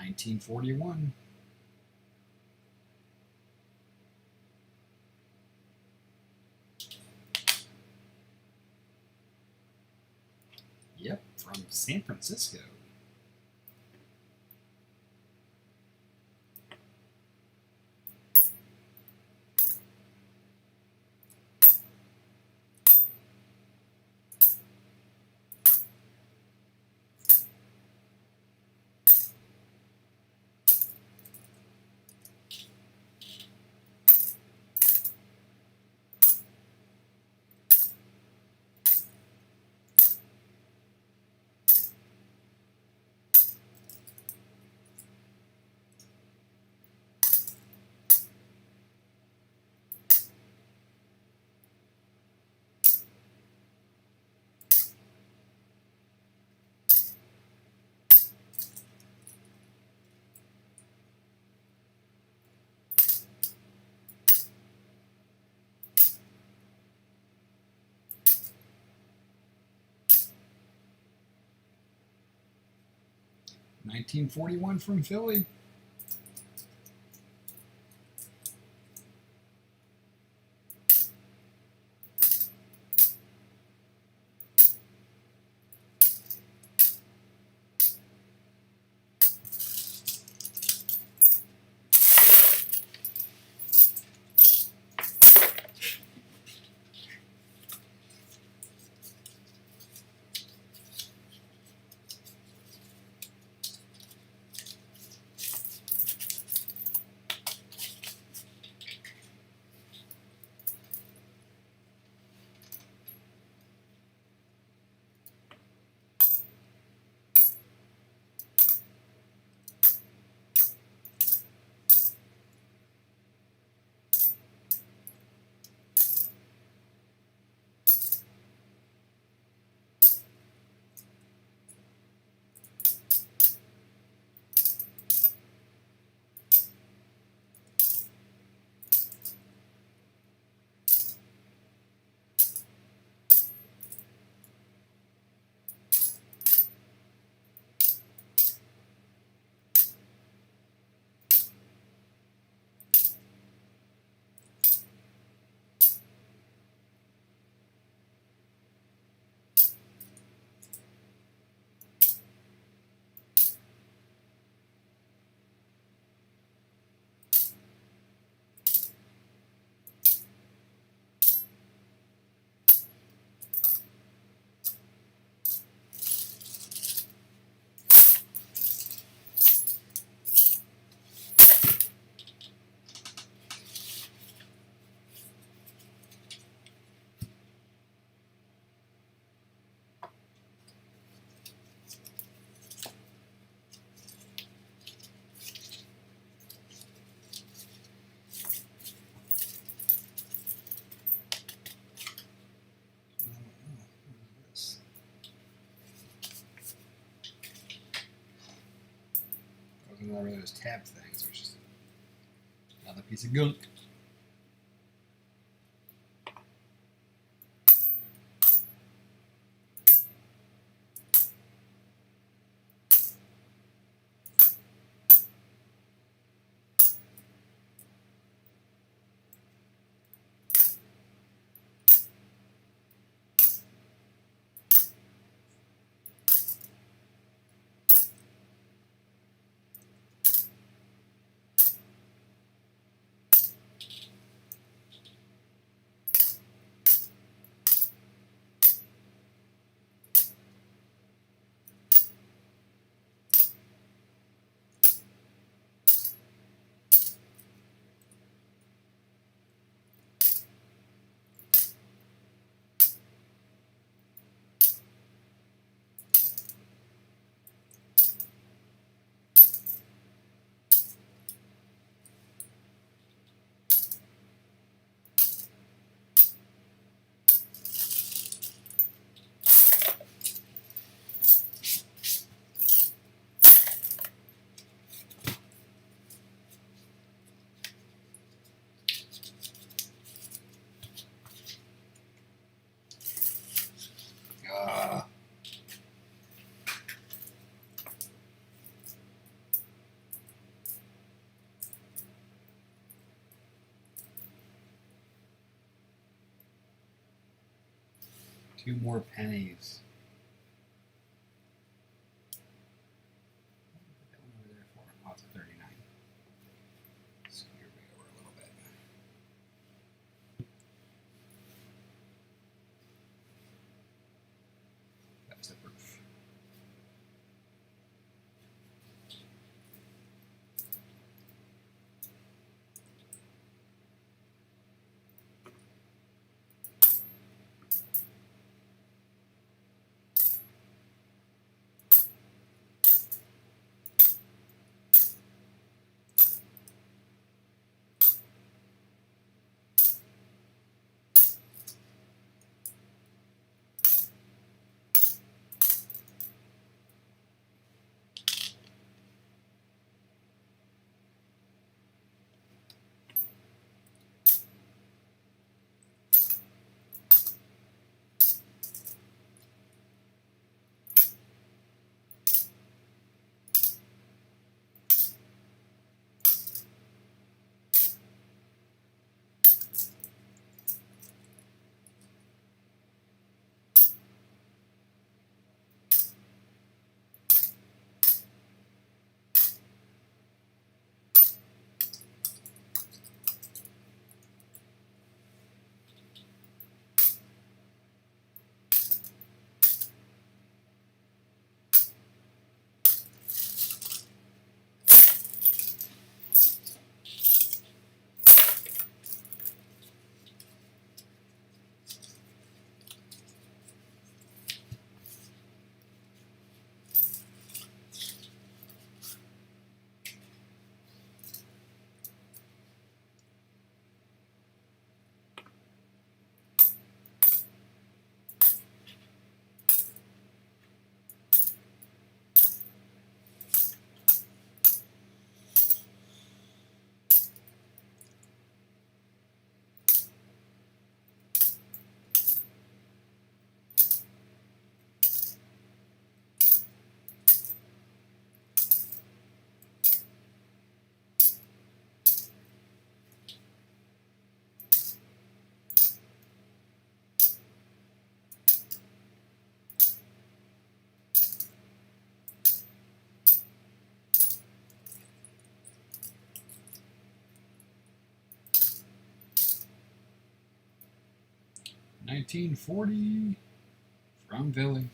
1941. Yep, from San Francisco. $19.41 from Philly. One of those tab things, which is another piece of gunk. 2 more pennies. What that one over there for? Oh, it's a 39. Scoot your way over a little bit. That's the proof. $19.40 from Billy.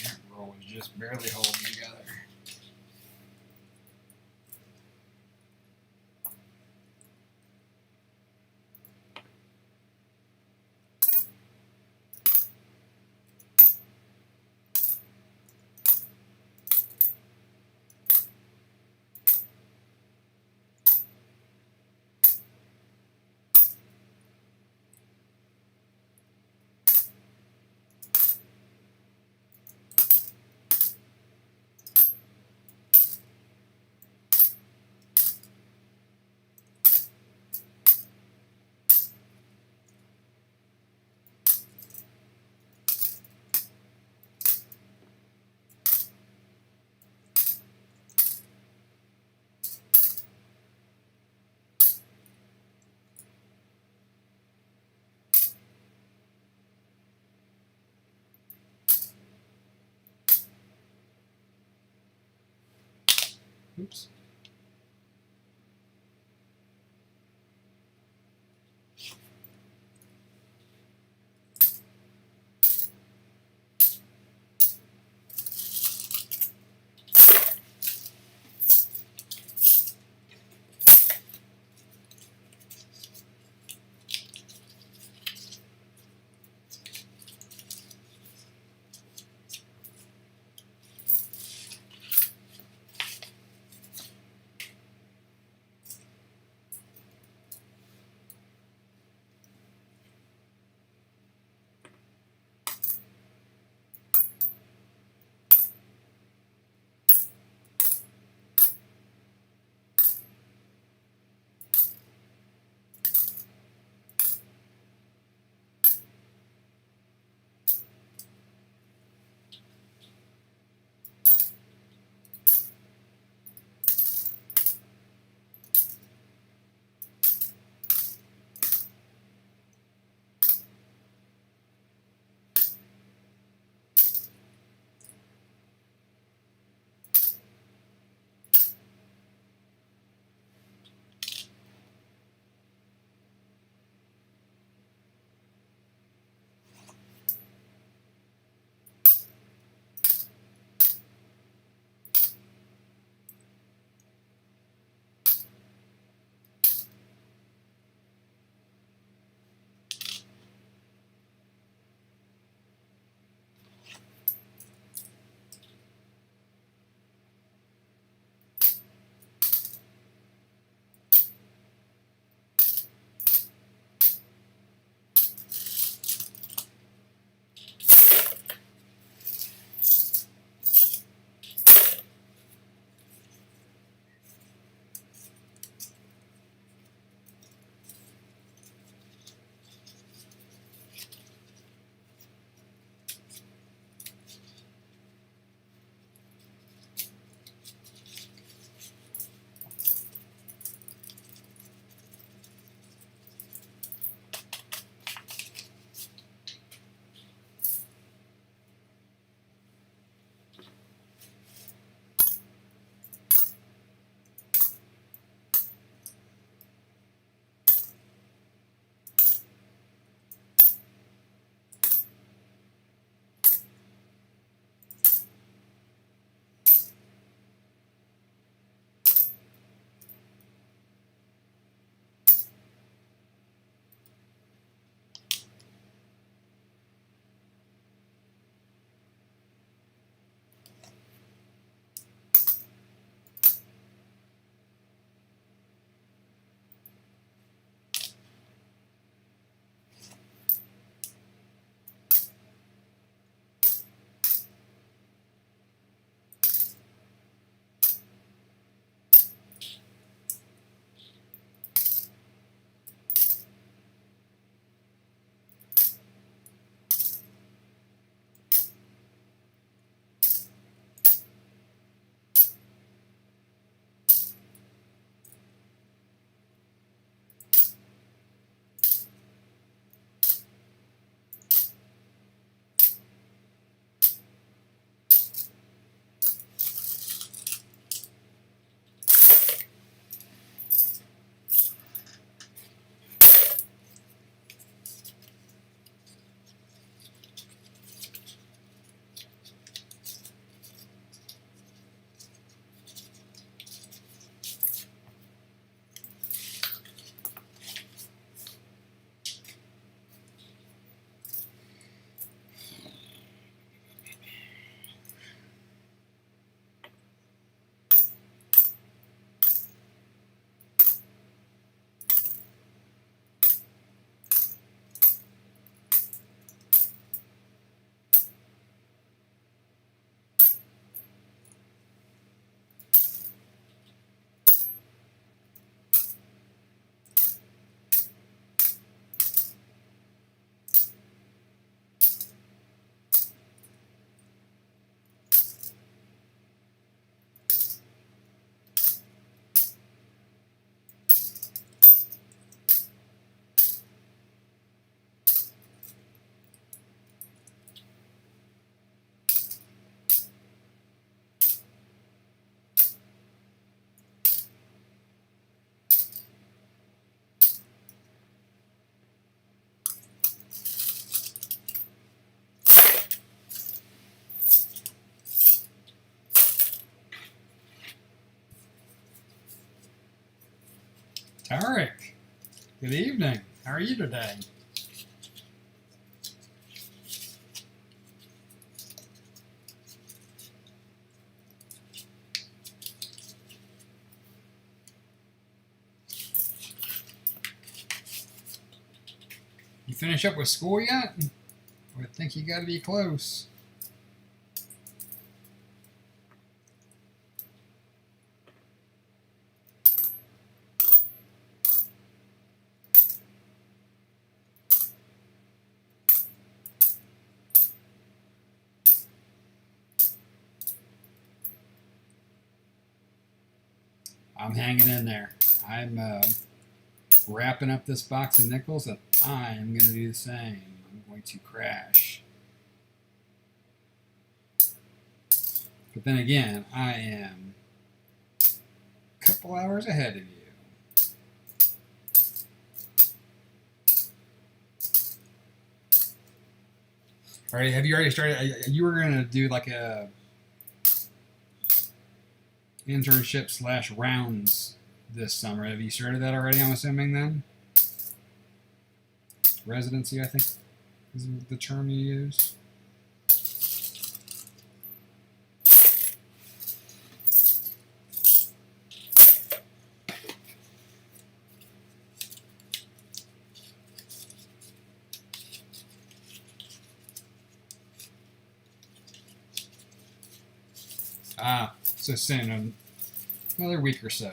That roll was just barely holding together. Oops. Tarek, good evening. How are you today? You finish up with school yet? I would think you got to be close. I'm hanging in there. I'm wrapping up this box of nickels, and I'm going to do the same. I'm going to crash. But then again, I am a couple hours ahead of you. All right, have you already started? You were going to do like a internship / rounds this summer. Have you started that already, I'm assuming, then? Residency, I think, is the term you use. So soon, another week or so.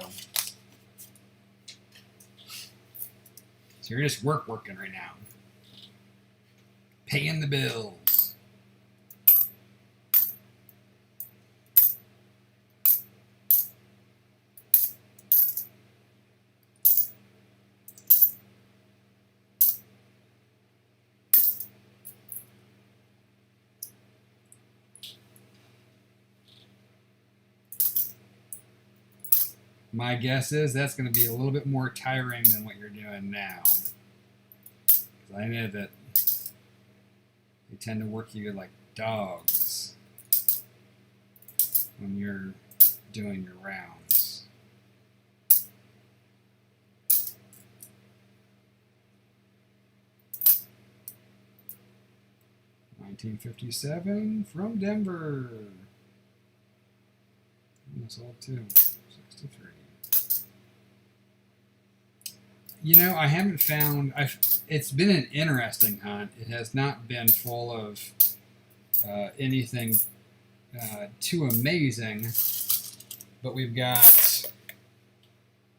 So you're just working right now. Paying the bills. My guess is that's going to be a little bit more tiring than what you're doing now. Because I know that they tend to work you like dogs when you're doing your rounds. $19.57 from Denver. That's old too. 63. You know, I haven't found. It's been an interesting hunt. It has not been full of anything too amazing, but we've got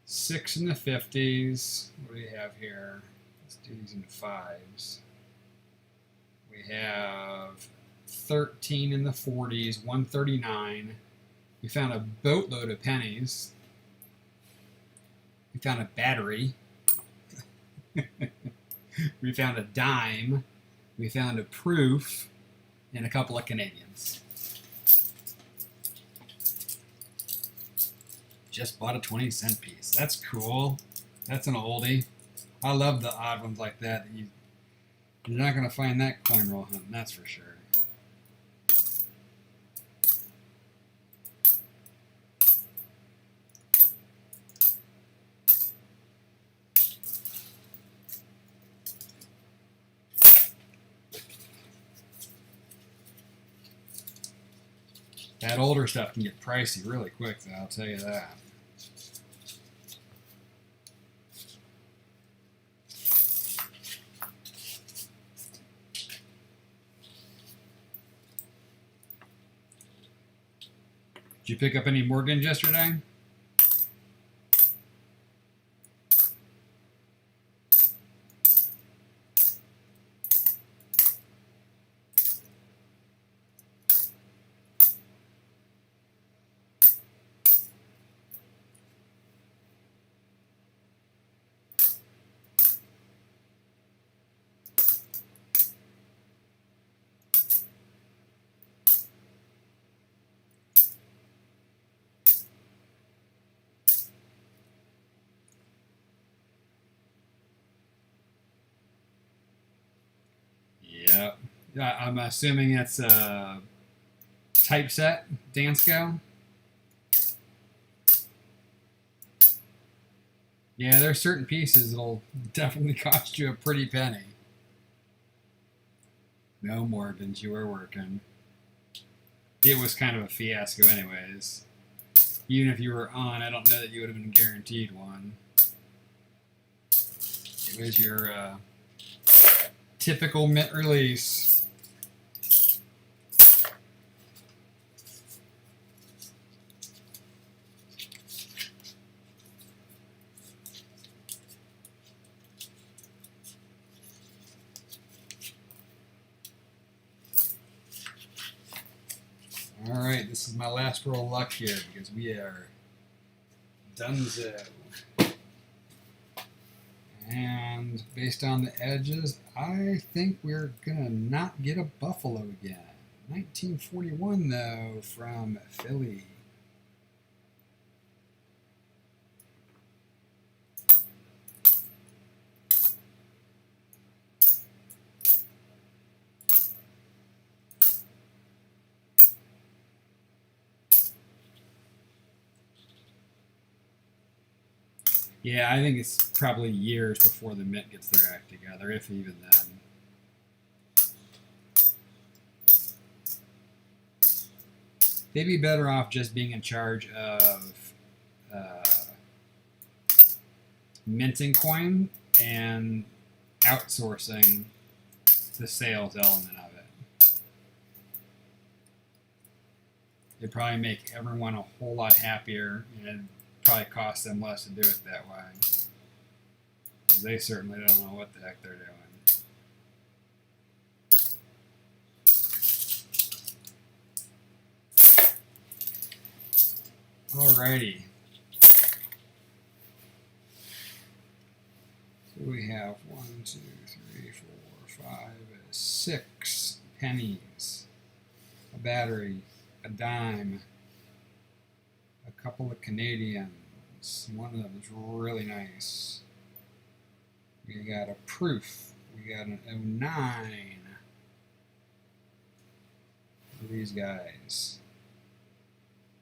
6 in the 50s. What do we have here? Let's do these in 5s. We have 13 in the 40s, 139. We found a boatload of pennies. We found a battery. We found a dime. We found a proof. And a couple of Canadians. Just bought a 20-cent piece. That's cool. That's an oldie. I love the odd ones like that. You're not going to find that coin roll hunting, that's for sure. That older stuff can get pricey really quick, though, I'll tell you that. Did you pick up any Morgans yesterday? Yep. I'm assuming it's a typeset Dansko. Yeah, there's certain pieces that'll definitely cost you a pretty penny. No, Morbins, you were working. It was kind of a fiasco anyways. Even if you were on, I don't know that you would have been guaranteed one. It was your typical mint release. Alright, this is my last roll of luck here because we are donezo. And based on the edges, I think we're going to not get a Buffalo again. 1941, though, from Philly. Yeah, I think it's probably years before the Mint gets their act together, if even then. They'd be better off just being in charge of minting coin and outsourcing the sales element of it. It'd probably make everyone a whole lot happier, and it'd probably cost them less to do it that way. Because they certainly don't know what the heck they're doing. Alrighty. So we have 1, 2, 3, 4, 5, 6 pennies, a battery, a dime, a couple of Canadians. One of them is really nice. We got a proof. We got an 09. These guys.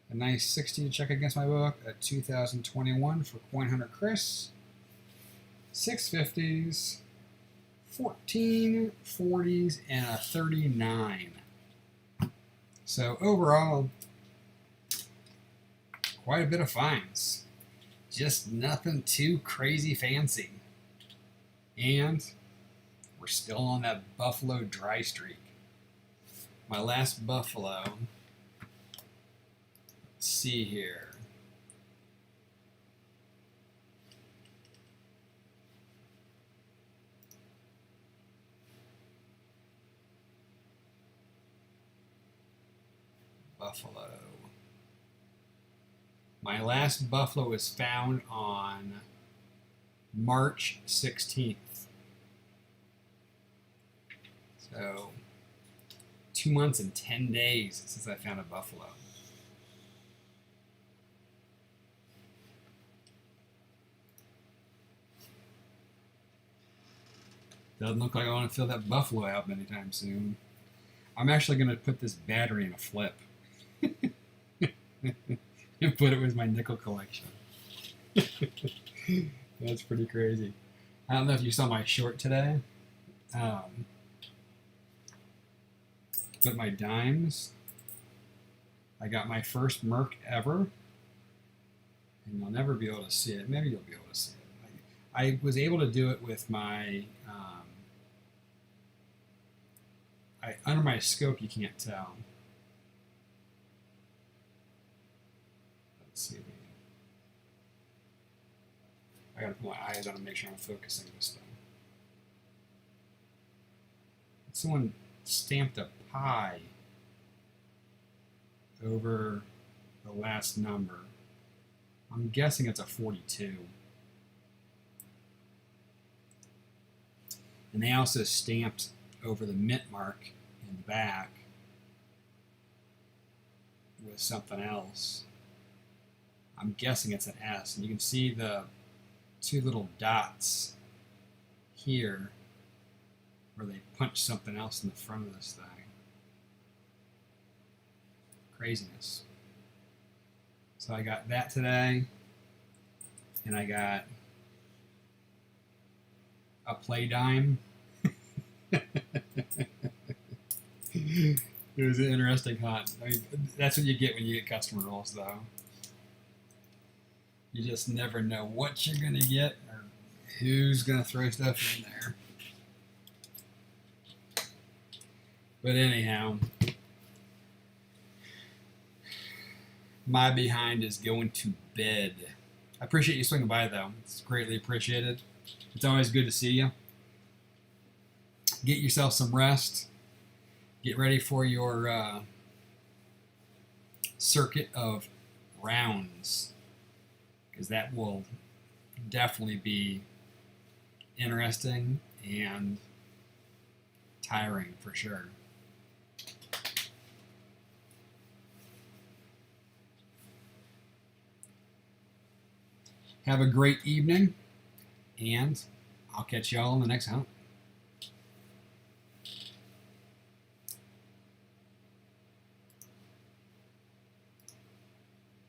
A nice 60 to check against my book. A 2021 for Coin Hunter Chris. 650s, 14 40s, and a 39. So overall, quite a bit of finds. Just nothing too crazy fancy. And we're still on that Buffalo dry streak. My last Buffalo, let's see here. Buffalo. My last Buffalo was found on March 16th. So 2 months and 10 days since I found a Buffalo. Doesn't look like I want to fill that Buffalo out anytime soon. I'm actually going to put this battery in a flip. And put it with my nickel collection. That's pretty crazy. I don't know if you saw my short today. But my dimes, I got my first Merc ever, and you'll never be able to see it. Maybe you'll be able to see it. I was able to do it with my, under my scope you can't tell. Let's see. I gotta put my eyes on to make sure I'm focusing this thing. Someone stamped a pi over the last number. I'm guessing it's a 42. And they also stamped over the mint mark in the back with something else. I'm guessing it's an S. And you can see the two little dots here where they punch something else in the front of this thing. Craziness. So I got that today, and I got a play dime. It was an interesting hunt. I mean, that's what you get when you get custom rules, though. You just never know what you're going to get or who's going to throw stuff in there. But anyhow, my behind is going to bed. I appreciate you swinging by, though. It's greatly appreciated. It's always good to see you. Get yourself some rest. Get ready for your circuit of rounds, because that will definitely be interesting and tiring for sure. Have a great evening, and I'll catch y'all on the next hunt.